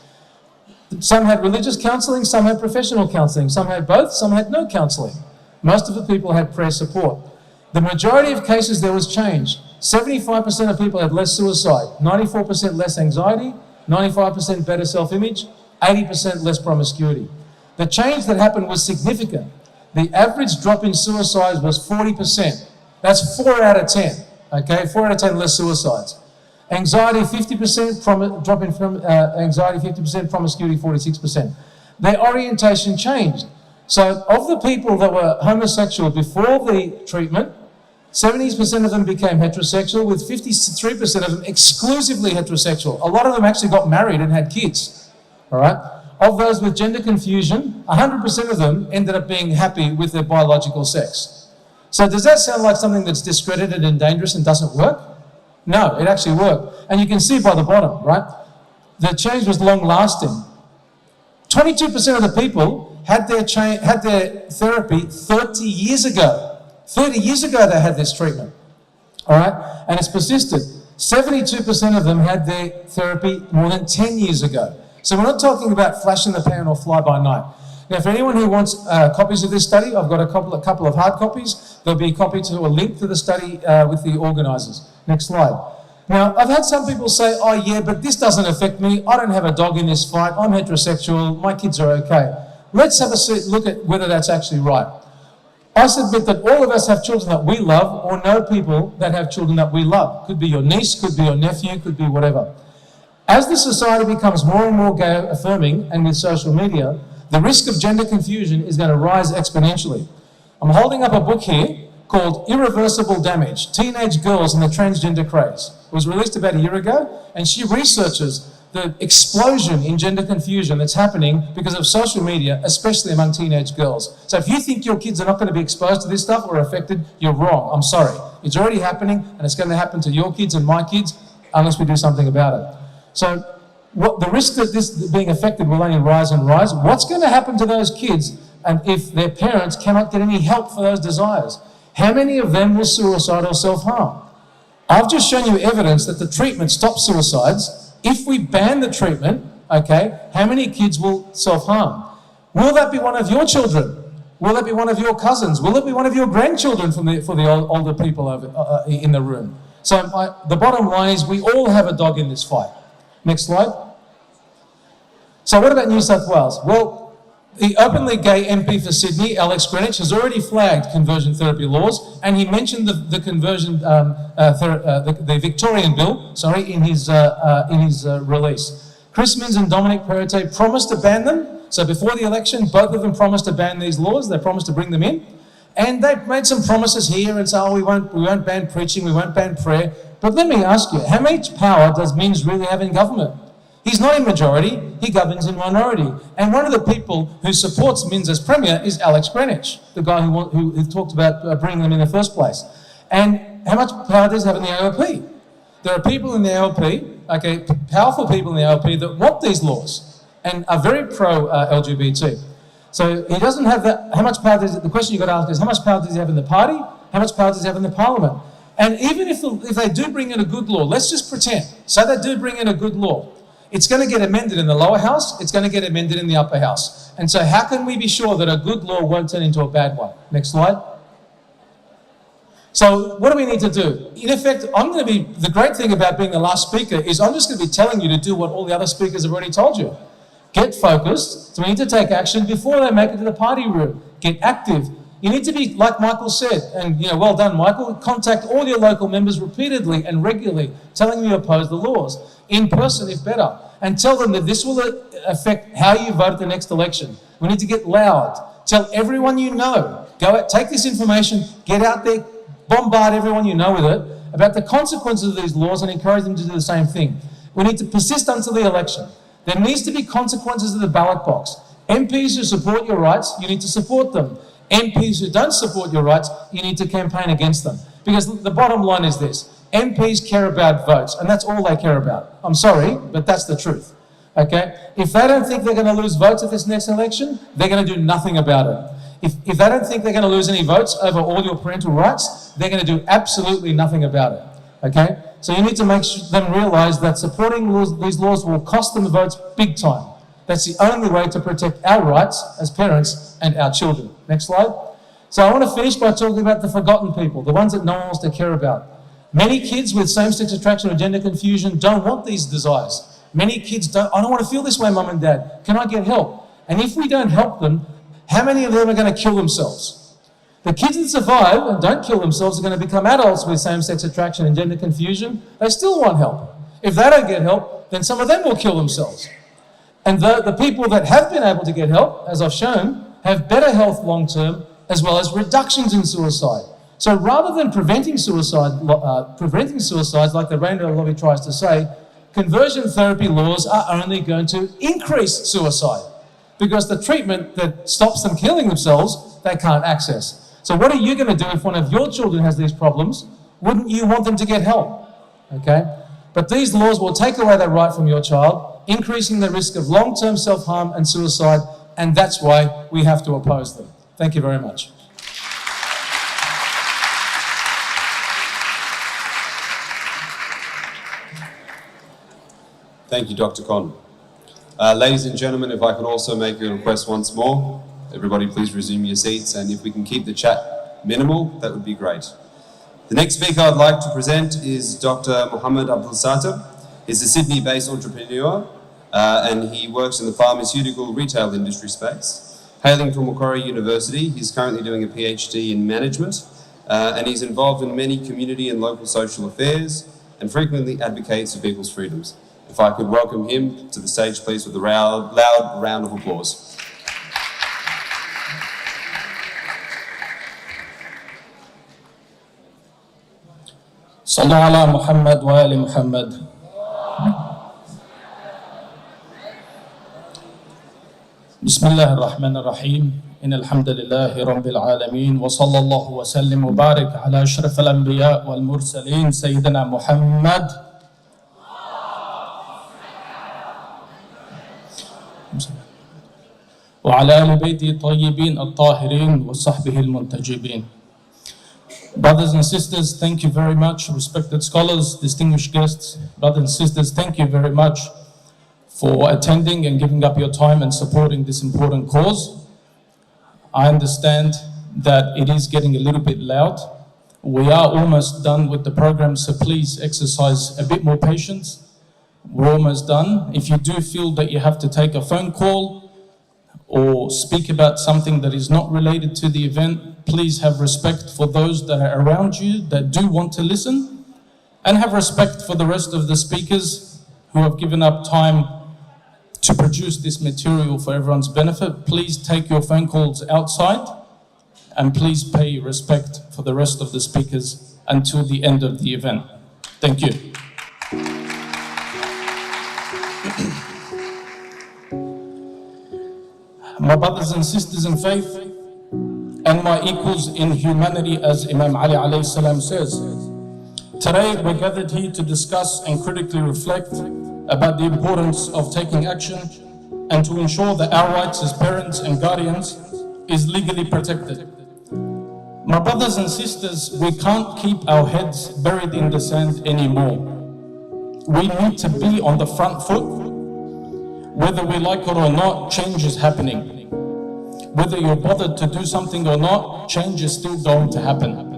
Some had religious counselling, some had professional counselling, some had both, some had no counselling. Most of the people had prayer support. The majority of cases there was change. 75% of people had less suicide, 94% less anxiety, 95% better self-image, 80% less promiscuity. The change that happened was significant. The average drop in suicides was 40%. That's 4 out of 10, okay? 4 out of 10 less suicides. Anxiety, 50%, drop in anxiety, 50%, promiscuity, 46%. Their orientation changed. So of the people that were homosexual before the treatment, 70% of them became heterosexual, with 53% of them exclusively heterosexual. A lot of them actually got married and had kids. All right. Of those with gender confusion, 100% of them ended up being happy with their biological sex. So does that sound like something that's discredited and dangerous and doesn't work? No, it actually worked. And you can see by the bottom, right? The change was long-lasting. 22% of the people had their therapy 30 years ago. 30 years ago they had this treatment. All right. And it's persisted. 72% of them had their therapy more than 10 years ago. So we're not talking about flash in the pan or fly by night. Now, for anyone who wants copies of this study, I've got a couple of hard copies. There'll be a copy to a link to the study with the organisers. Next slide. Now, I've had some people say, oh yeah, but this doesn't affect me. I don't have a dog in this fight. I'm heterosexual. My kids are okay. Let's have a look at whether that's actually right. I submit that all of us have children that we love or know people that have children that we love. Could be your niece, could be your nephew, could be whatever. As the society becomes more and more gay affirming, and with social media, the risk of gender confusion is going to rise exponentially. I'm holding up a book here called Irreversible Damage, Teenage Girls and the Transgender Craze. It was released about a year ago, and she researches the explosion in gender confusion that's happening because of social media, especially among teenage girls. So if you think your kids are not going to be exposed to this stuff or affected, you're wrong. I'm sorry. It's already happening, and it's going to happen to your kids and my kids unless we do something about it. So the risk that this being affected will only rise and rise. What's going to happen to those kids and if their parents cannot get any help for those desires? How many of them will suicide or self-harm? I've just shown you evidence that the treatment stops suicides. If we ban the treatment, okay, how many kids will self-harm? Will that be one of your children? Will that be one of your cousins? Will it be one of your grandchildren for the older people in the room? So the bottom line is we all have a dog in this fight. Next slide. So what about New South Wales? Well, the openly gay MP for Sydney, Alex Greenwich, has already flagged conversion therapy laws, and he mentioned the conversion, the Victorian bill, in his release. Chris Minns and Dominic Parental promised to ban them. So before the election, both of them promised to ban these laws. They promised to bring them in. And they've made some promises here and say, oh, we won't ban preaching, we won't ban prayer. But let me ask you, how much power does Minns really have in government? He's not in majority, he governs in minority. And one of the people who supports Minns as Premier is Alex Greenwich, the guy who talked about bringing them in the first place. And how much power does he have in the ALP? There are people in the ALP, okay, powerful people in the ALP that want these laws and are very pro-LGBT. So he doesn't have that. How much power does, the question you've got to ask is, how much power does he have in the party? How much power does he have in the parliament? And even if they do bring in a good law, let's just pretend, so they do bring in a good law, it's going to get amended in the lower house, it's going to get amended in the upper house. And so how can we be sure that a good law won't turn into a bad one? Next slide. So what do we need to do? In effect, the great thing about being the last speaker is I'm just going to be telling you to do what all the other speakers have already told you. Get focused. So we need to take action before they make it to the party room. Get active. You need to be, like Michael said, and well done, Michael, contact all your local members repeatedly and regularly, telling them you oppose the laws, in person if better, and tell them that this will affect how you vote at the next election. We need to get loud. Tell everyone you know. Go out, take this information, get out there, bombard everyone you know with it about the consequences of these laws and encourage them to do the same thing. We need to persist until the election. There needs to be consequences of the ballot box. MPs who support your rights, you need to support them. MPs who don't support your rights, you need to campaign against them. Because the bottom line is this, MPs care about votes, and that's all they care about. I'm sorry, but that's the truth, okay? If they don't think they're going to lose votes at this next election, they're going to do nothing about it. If they don't think they're going to lose any votes over all your parental rights, they're going to do absolutely nothing about it, okay? So you need to make them realise that supporting these laws will cost them votes big time. That's the only way to protect our rights as parents and our children. Next slide. So I want to finish by talking about the forgotten people, the ones that no one wants to care about. Many kids with same-sex attraction or gender confusion don't want these desires. Many kids I don't want to feel this way, mum and dad. Can I get help? And if we don't help them, how many of them are going to kill themselves? The kids that survive and don't kill themselves are going to become adults with same-sex attraction and gender confusion. They still want help. If they don't get help, then some of them will kill themselves. And the people that have been able to get help, as I've shown, have better health long-term, as well as reductions in suicide. So rather than preventing suicides like the Rainbow Lobby tries to say, conversion therapy laws are only going to increase suicide because the treatment that stops them killing themselves, they can't access. So what are you going to do if one of your children has these problems? Wouldn't you want them to get help? Okay? But these laws will take away that right from your child, increasing the risk of long-term self-harm and suicide, and that's why we have to oppose them. Thank you very much. Thank you, Dr. Con. Ladies and gentlemen, if I could also make a request once more, everybody please resume your seats, and if we can keep the chat minimal, that would be great. The next speaker I'd like to present is Dr. Mohammed Abdul Sattar. He's a Sydney-based entrepreneur, and he works in the pharmaceutical retail industry space. Hailing from Macquarie University, he's currently doing a PhD in management, and he's involved in many community and local social affairs, and frequently advocates for people's freedoms. If I could welcome him to the stage, please, with a loud round of applause. صلوا على محمد وآل محمد. بسم الله الرحمن الرحيم. إن الحمد لله رب العالمين وصلى الله وسلم وبارك على أشرف الأنبياء والمرسلين سيدنا محمد وعلى آل بيته الطيبين الطاهرين وصحبه المنتجبين. Brothers and sisters, thank you very much. Respected scholars, distinguished guests, brothers and sisters, thank you very much for attending and giving up your time and supporting this important cause. I understand that it is getting a little bit loud. We are almost done with the program, so please exercise a bit more patience. We're almost done. If you do feel that you have to take a phone call or speak about something that is not related to the event, please have respect for those that are around you that do want to listen, and have respect for the rest of the speakers who have given up time to produce this material for everyone's benefit. Please take your phone calls outside, and please pay respect for the rest of the speakers until the end of the event. Thank you. My brothers and sisters in faith, and my equals in humanity, as Imam Ali alayhi salam says, today we're gathered here to discuss and critically reflect about the importance of taking action and to ensure that our rights as parents and guardians is legally protected. My brothers and sisters, we can't keep our heads buried in the sand anymore. We need to be on the front foot. Whether we like it or not, change is happening. Whether you're bothered to do something or not, change is still going to happen.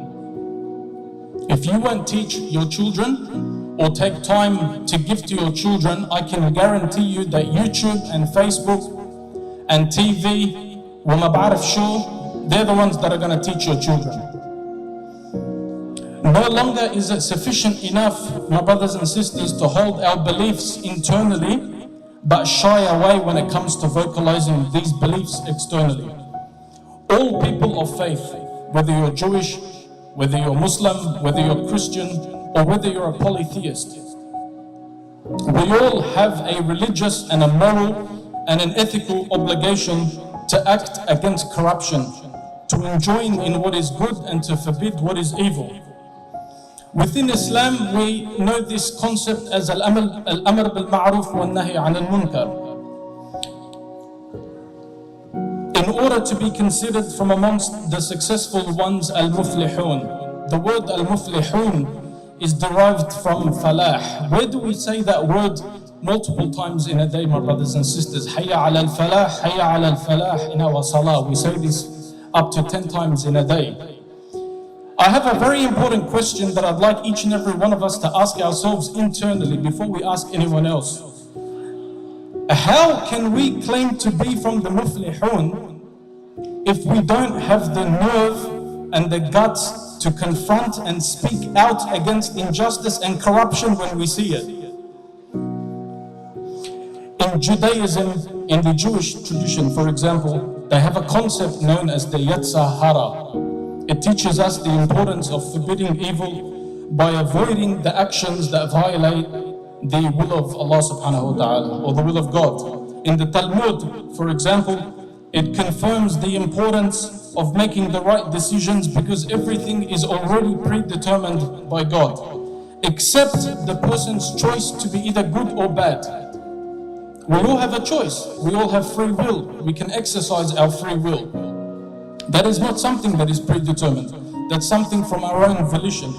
If you won't teach your children or take time to give to your children, I can guarantee you that YouTube and Facebook and TV, وما بعرف شو, they're the ones that are going to teach your children. No longer is it sufficient enough, my brothers and sisters, to hold our beliefs internally, but shy away when it comes to vocalizing these beliefs externally. All people of faith, whether you're Jewish, whether you're Muslim, whether you're Christian, or whether you're a polytheist, we all have a religious and a moral and an ethical obligation to act against corruption, to enjoin in what is good and to forbid what is evil. Within Islam, we know this concept as al-amr bil-ma'ruf wal-nahy 'anil munkar. In order to be considered from amongst the successful ones, al-muflihun. The word al-muflihun is derived from falah. Where do we say that word multiple times in a day, my brothers and sisters? Hayya ala al-falah, hayya ala al-falah in our salah. We say this up to 10 times in a day. I have a very important question that I'd like each and every one of us to ask ourselves internally before we ask anyone else. How can we claim to be from the muflihun if we don't have the nerve and the guts to confront and speak out against injustice and corruption when we see it? In Judaism, in the Jewish tradition, for example, they have a concept known as the Yetzer Hara. It teaches us the importance of forbidding evil by avoiding the actions that violate the will of Allah subhanahu wa ta'ala, or the will of God. In the Talmud, for example, it confirms the importance of making the right decisions because everything is already predetermined by God, except the person's choice to be either good or bad. We all have a choice. We all have free will. We can exercise our free will. That is not something that is predetermined. That's something from our own volition.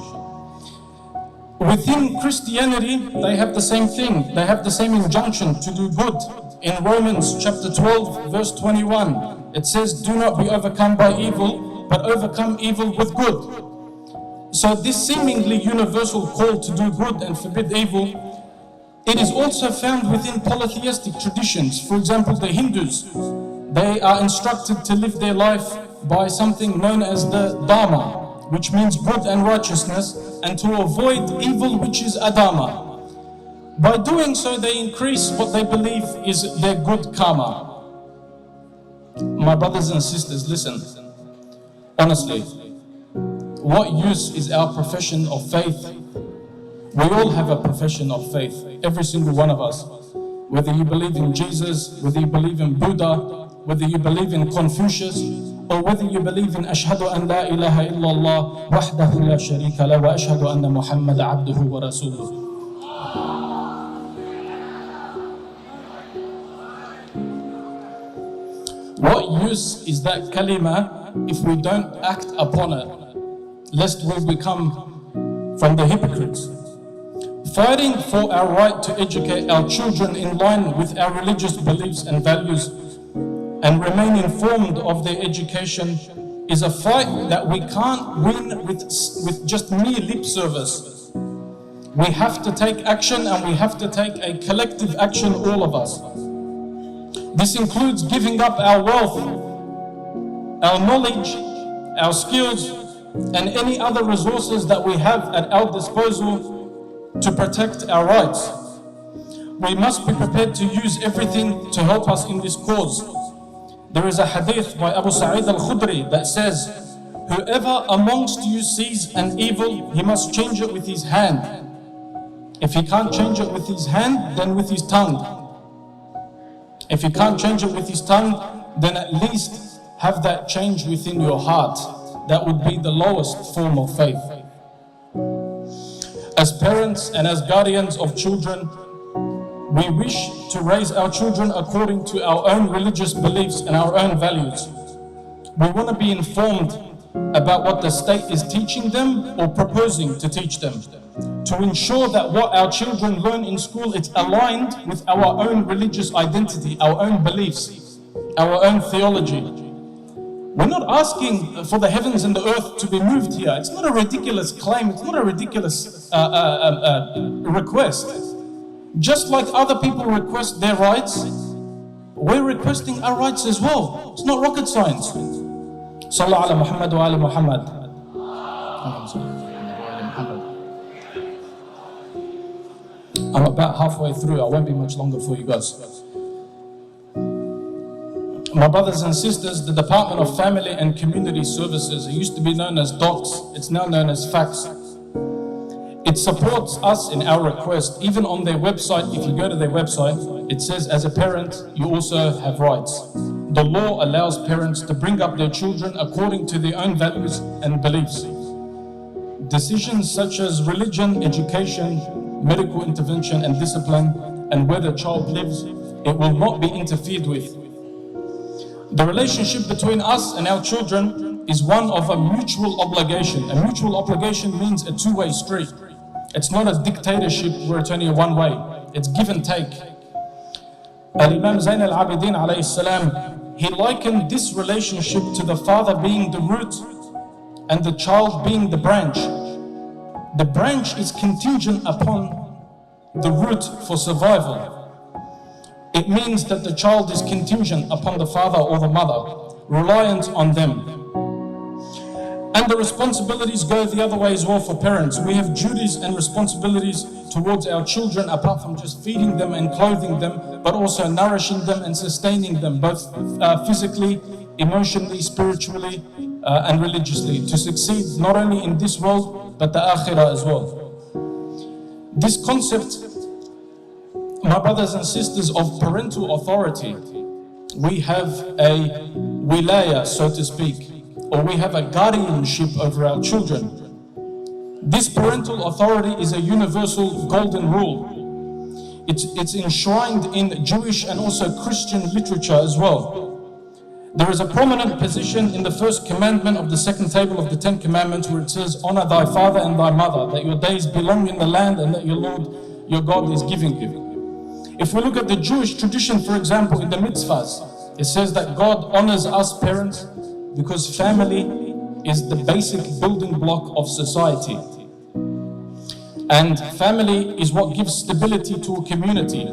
Within Christianity, they have the same thing. They have the same injunction to do good. In Romans chapter 12, verse 21, it says, "Do not be overcome by evil, but overcome evil with good." So this seemingly universal call to do good and forbid evil, it is also found within polytheistic traditions. For example, the Hindus, they are instructed to live their life by something known as the Dharma, which means good and righteousness, and to avoid evil, which is Adama. By doing so, they increase what they believe is their good karma. My brothers and sisters, listen. Honestly, what use is our profession of faith? We all have a profession of faith, every single one of us. Whether you believe in Jesus, whether you believe in Buddha, whether you believe in Confucius, or whether you believe in Ashhadu an la ilaha illallah wahdahu la sharika la wa ashhadu anna Muhammad abduhu wa rasuluh. What use is that kalima if we don't act upon it? lest we become from the hypocrites. Fighting for our right to educate our children in line with our religious beliefs and values and remain informed of their education is a fight that we can't win with just mere lip service. We have to take action, and we have to take a collective action, all of us. This includes giving up our wealth, our knowledge, our skills, and any other resources that we have at our disposal to protect our rights. We must be prepared to use everything to help us in this cause. There is a hadith by Abu Sa'id al-Khudri that says, "Whoever amongst you sees an evil, he must change it with his hand. If he can't change it with his hand, then with his tongue. If he can't change it with his tongue, then at least have that change within your heart." That would be the lowest form of faith. As parents and as guardians of children, we wish to raise our children according to our own religious beliefs and our own values. We want to be informed about what the state is teaching them or proposing to teach them, to ensure that what our children learn in school is aligned with our own religious identity, our own beliefs, our own theology. We're not asking for the heavens and the earth to be moved here. It's not a ridiculous claim. It's not a ridiculous request. Just like other people request their rights, we're requesting our rights as well. It's not rocket science. Sallallahu ala Muhammad wa ala Muhammad. I'm about halfway through. I won't be much longer for you guys. My brothers and sisters, the Department of Family and Community Services, it used to be known as DOCS, it's now known as FACS. It supports us in our request. Even on their website, if you go to their website, it says as a parent, you also have rights. The law allows parents to bring up their children according to their own values and beliefs. Decisions such as religion, education, medical intervention and discipline, and where the child lives, it will not be interfered with. The relationship between us and our children is one of a mutual obligation. A mutual obligation means a two-way street. It's not a dictatorship where it's only a one way. It's give and take. Al-Imam Zayn al-Abidin alayhi salam, he likened this relationship to the father being the root and the child being the branch. The branch is contingent upon the root for survival. It means that the child is contingent upon the father or the mother, reliant on them. And the responsibilities go the other way as well for parents. We have duties and responsibilities towards our children, apart from just feeding them and clothing them, but also nourishing them and sustaining them, both physically, emotionally, spiritually, and religiously, to succeed not only in this world, but the akhirah as well. This concept, my brothers and sisters, of parental authority, we have a wilaya, so to speak, or we have a guardianship over our children. This parental authority is a universal golden rule. It's enshrined in Jewish and also Christian literature as well. There is a prominent position in the first commandment of the second table of the 10 Commandments where it says, "Honor thy father and thy mother, that your days belong in the land and that your Lord, your God, is giving you." If we look at the Jewish tradition, for example, in the mitzvahs, it says that God honors us parents because family is the basic building block of society. And family is what gives stability to a community.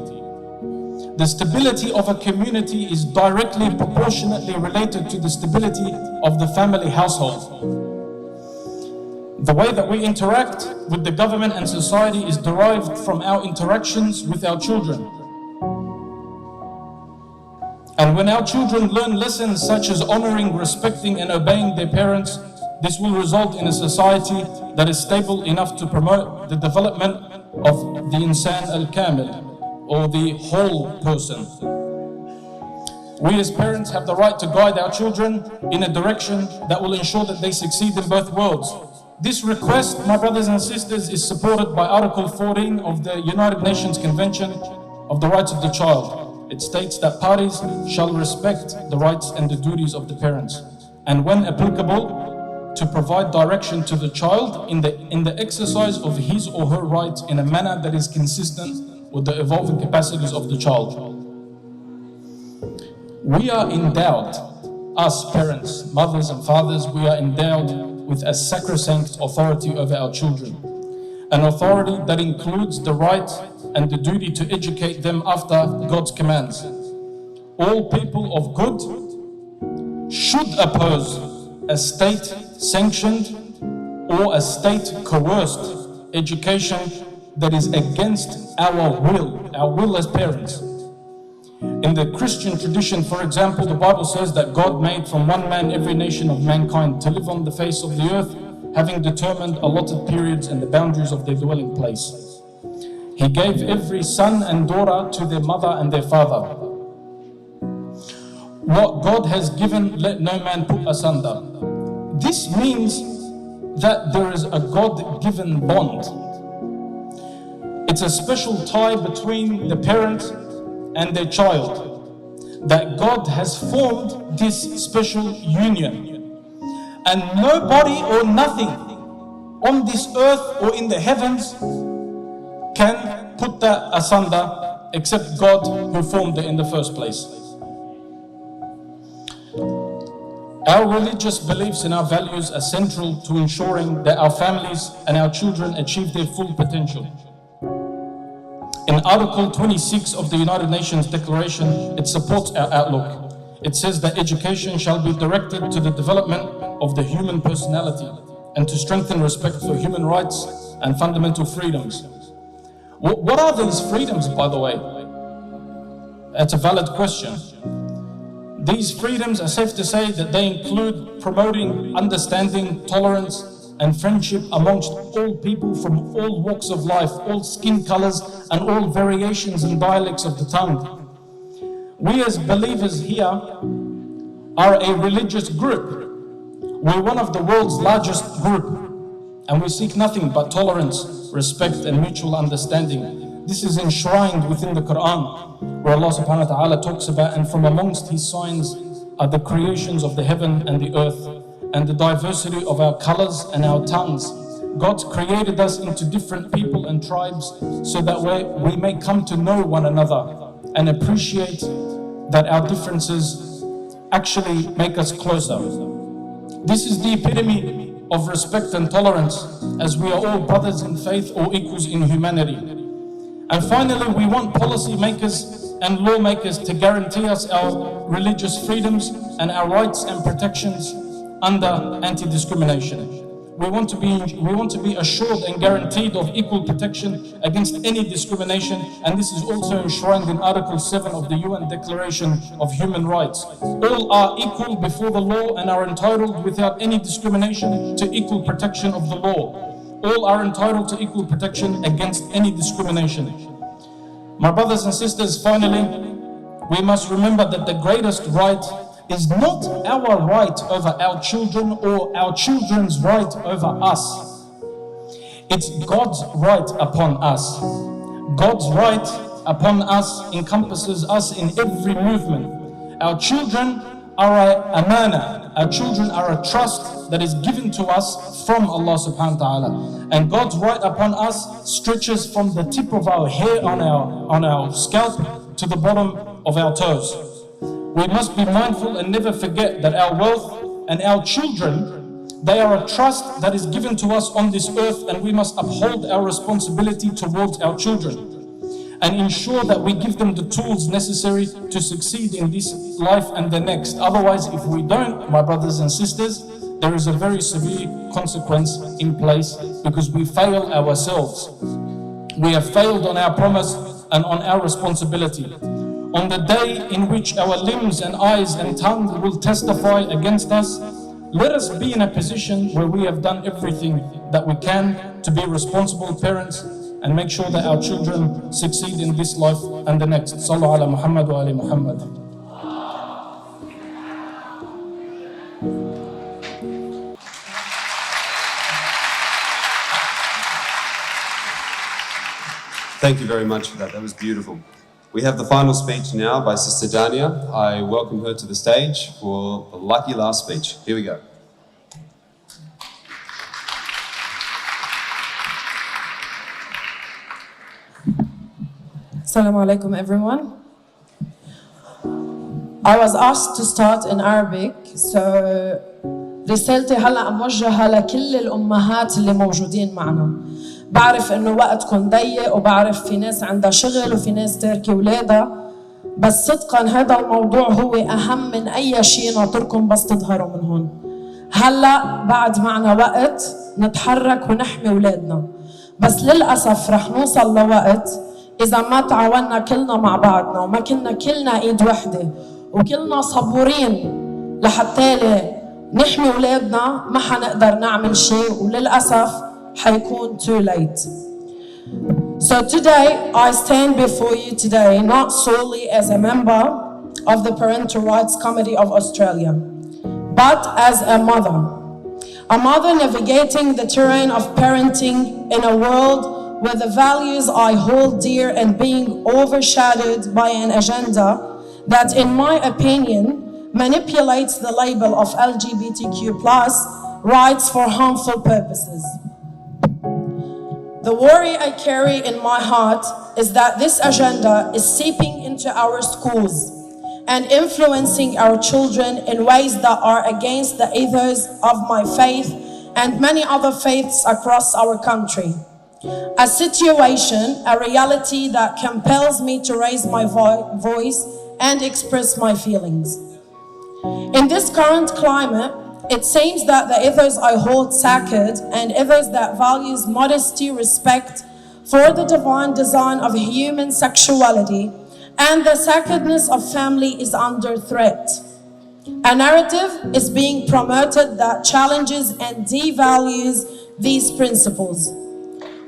The stability of a community is directly proportionately related to the stability of the family household. The way that we interact with the government and society is derived from our interactions with our children. And when our children learn lessons such as honoring, respecting, and obeying their parents, this will result in a society that is stable enough to promote the development of the insan al-kamil, or the whole person. We as parents have the right to guide our children in a direction that will ensure that they succeed in both worlds. This request, my brothers and sisters, is supported by Article 14 of the United Nations Convention of the Rights of the Child. It states that parties shall respect the rights and the duties of the parents, and when applicable, to provide direction to the child in the exercise of his or her right in a manner that is consistent with the evolving capacities of the child. We are endowed, us parents, mothers and fathers, we are endowed with a sacrosanct authority over our children. An authority that includes the right and the duty to educate them after God's commands. All people of good should oppose a state-sanctioned or a state-coerced education that is against our will as parents. In the Christian tradition, for example, the Bible says that God made from one man every nation of mankind to live on the face of the earth, having determined allotted periods and the boundaries of their dwelling place. He gave every son and daughter to their mother and their father. What God has given, let no man put asunder. This means that there is a God-given bond. It's a special tie between the parent and their child, that God has formed this special union. And nobody or nothing on this earth or in the heavens can put that asunder except God who formed it in the first place. Our religious beliefs and our values are central to ensuring that our families and our children achieve their full potential. In Article 26 of the United Nations Declaration, it supports our outlook. It says that education shall be directed to the development of the human personality and to strengthen respect for human rights and fundamental freedoms. What are these freedoms, by the way? That's a valid question. These freedoms are safe to say that they include promoting understanding, tolerance, and friendship amongst all people from all walks of life, all skin colors, and all variations and dialects of the tongue. We as believers here are a religious group. We're one of the world's largest group, and we seek nothing but tolerance, respect, and mutual understanding. This is enshrined within the Quran, where Allah subhanahu wa ta'ala talks about, and from amongst His signs are the creations of the heaven and the earth, and the diversity of our colors and our tongues. God's created us into different people and tribes so that we may come to know one another and appreciate that our differences actually make us closer. This is the epitome of respect and tolerance, as we are all brothers in faith or equals in humanity. And finally, we want policymakers and lawmakers to guarantee us our religious freedoms and our rights and protections under anti-discrimination. We want to be assured and guaranteed of equal protection against any discrimination, and this is also enshrined in Article 7 of the UN Declaration of Human Rights. All are equal before the law and are entitled without any discrimination to equal protection of the law. All are entitled to equal protection against any discrimination. My brothers and sisters, finally, we must remember that the greatest right is not our right over our children or our children's right over us. It's God's right upon us. God's right upon us encompasses us in every movement. Our children are a amana. Our children are a trust that is given to us from Allah subhanahu wa ta'ala. And God's right upon us stretches from the tip of our hair on our scalp to the bottom of our toes. We must be mindful and never forget that our wealth and our children, they are a trust that is given to us on this earth, and we must uphold our responsibility towards our children and ensure that we give them the tools necessary to succeed in this life and the next. Otherwise, if we don't, my brothers and sisters, there is a very severe consequence in place, because we fail ourselves. We have failed on our promise and on our responsibility. On the day in which our limbs and eyes and tongue will testify against us, let us be in a position where we have done everything that we can to be responsible parents and make sure that our children succeed in this life and the next. Sallu ala Muhammad wa ali Muhammad. Thank you very much for that. That was beautiful. We have the final speech now by Sister Dania. I welcome her to the stage for the lucky last speech. Here we go. Assalamu alaikum, everyone. I was asked to start in Arabic, so رسالتي هلا موجهة لكل الأمهات اللي موجودين معنا. بعرف إنه وقتكم ضيق وبعرف في ناس عندها شغل وفي ناس تاركة أولادها، بس صدقاً هذا الموضوع هو أهم من أي شيء ناطركم بس تظهروا من هون. هلا بعد معنا وقت نتحرك ونحمي أولادنا، بس للأسف رح نوصل لوقت إذا ما تعاوننا كلنا مع بعضنا وما كنا كلنا إيد وحدة وكلنا صبورين لحتى نحمي أولادنا ما حنقدر نعمل شيء وللأسف حيكون too late. So today I stand before you today not solely as a member of the Parental Rights Committee of Australia, but as a mother navigating the terrain of parenting in a world where the values I hold dear and being overshadowed by an agenda that, in my opinion, manipulates the label of LGBTQ+ rights for harmful purposes. The worry I carry in my heart is that this agenda is seeping into our schools and influencing our children in ways that are against the ethos of my faith and many other faiths across our country. A situation, a reality that compels me to raise my voice and express my feelings. In this current climate, it seems that the ethos I hold sacred and ethos that values modesty, respect for the divine design of human sexuality and the sacredness of family is under threat. A narrative is being promoted that challenges and devalues these principles.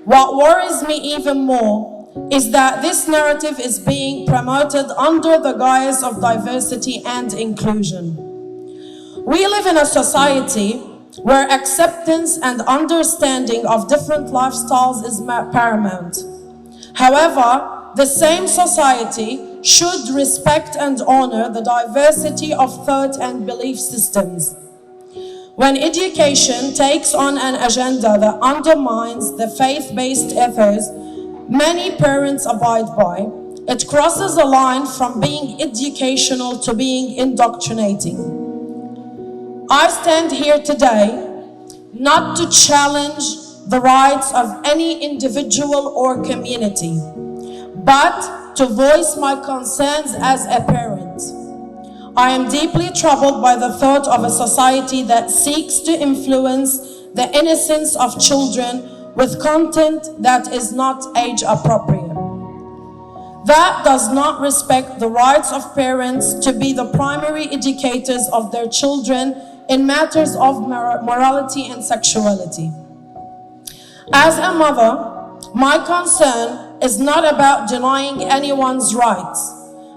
What worries me even more is that this narrative is being promoted under the guise of diversity and inclusion. We live in a society where acceptance and understanding of different lifestyles is paramount. However, the same society should respect and honor the diversity of thought and belief systems. When education takes on an agenda that undermines the faith-based ethos many parents abide by, it crosses a line from being educational to being indoctrinating. I stand here today not to challenge the rights of any individual or community, but to voice my concerns as a parent. I am deeply troubled by the thought of a society that seeks to influence the innocence of children with content that is not age appropriate. That does not respect the rights of parents to be the primary educators of their children in matters of morality and sexuality. As a mother, my concern is not about denying anyone's rights,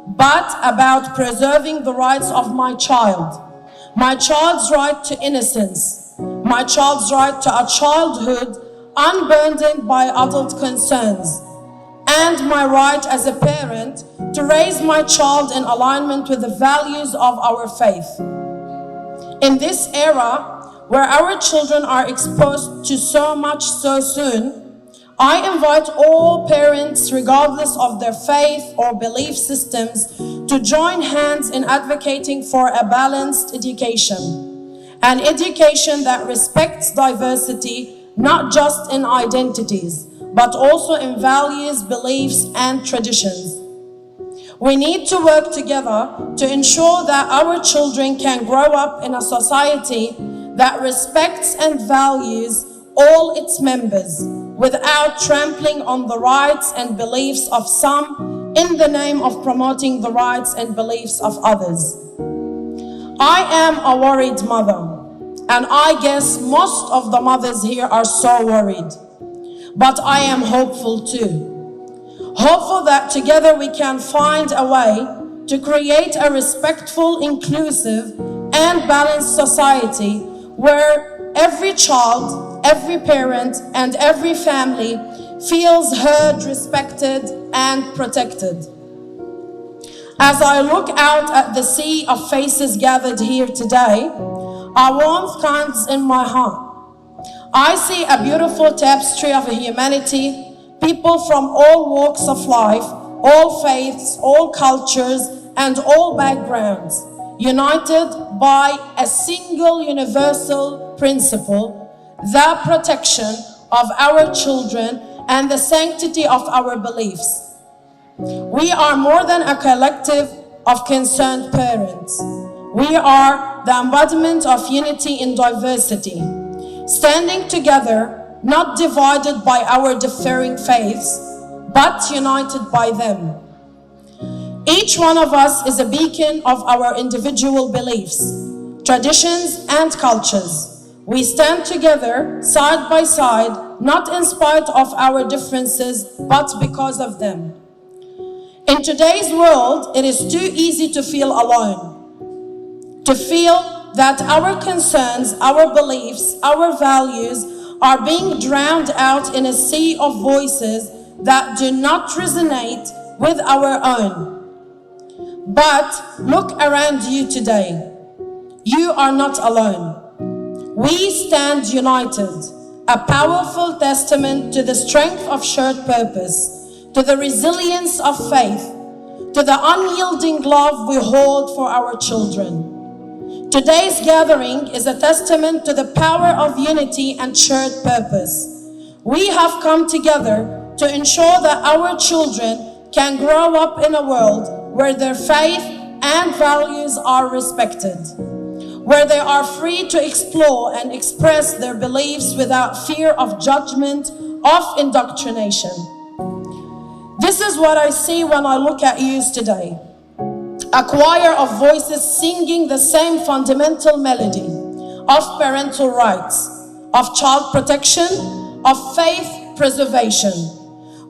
but about preserving the rights of my child's right to innocence, my child's right to a childhood unburdened by adult concerns, and my right as a parent to raise my child in alignment with the values of our faith. In this era, where our children are exposed to so much so soon, I invite all parents, regardless of their faith or belief systems, to join hands in advocating for a balanced education. An education that respects diversity, not just in identities, but also in values, beliefs, and traditions. We need to work together to ensure that our children can grow up in a society that respects and values all its members without trampling on the rights and beliefs of some in the name of promoting the rights and beliefs of others. I am a worried mother, and I guess most of the mothers here are so worried. But I am hopeful too. Hopeful that together we can find a way to create a respectful, inclusive, and balanced society where every child, every parent, and every family feels heard, respected, and protected. As I look out at the sea of faces gathered here today, a warmth comes in my heart. I see a beautiful tapestry of humanity, people from all walks of life all faiths, all cultures, and all backgrounds, united by a single universal principle, the protection of our children and the sanctity of our beliefs. We are more than a collective of concerned parents. We are the embodiment of unity in diversity, standing together, not divided by our differing faiths, but united by them. Each one of us is a beacon of our individual beliefs, traditions, and cultures. We stand together, side by side, not in spite of our differences, but because of them. In today's world, it is too easy to feel alone, to feel that our concerns, our beliefs, our values are being drowned out in a sea of voices that do not resonate with our own. But look around you today. You are not alone. We stand united, a powerful testament to the strength of shared purpose, to the resilience of faith, to the unyielding love we hold for our children. Today's gathering is a testament to the power of unity and shared purpose. We have come together to ensure that our children can grow up in a world where their faith and values are respected, where they are free to explore and express their beliefs without fear of judgment, of indoctrination. This is what I see when I look at you today. A choir of voices singing the same fundamental melody of parental rights, of child protection, of faith preservation.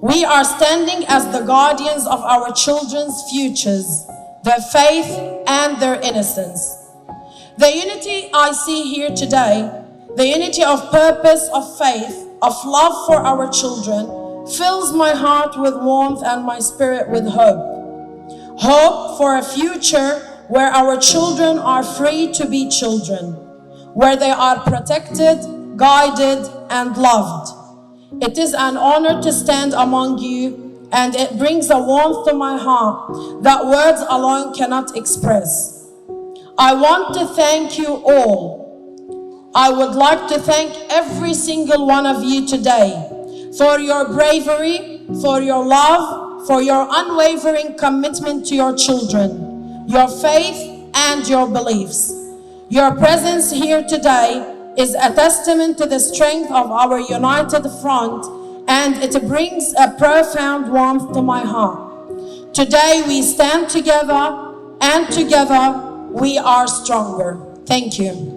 We are standing as the guardians of our children's futures, their faith and their innocence. The unity I see here today, the unity of purpose, of faith, of love for our children, fills my heart with warmth and my spirit with hope. Hope for a future where our children are free to be children, where they are protected, guided, and loved. It is an honor to stand among you, and it brings a warmth to my heart that words alone cannot express. I want to thank you all. I would like to thank every single one of you today for your bravery, for your love, for your unwavering commitment to your children, your faith and your beliefs. Your presence here today is a testament to the strength of our united front, and it brings a profound warmth to my heart. Today we stand together, and together we are stronger. Thank you.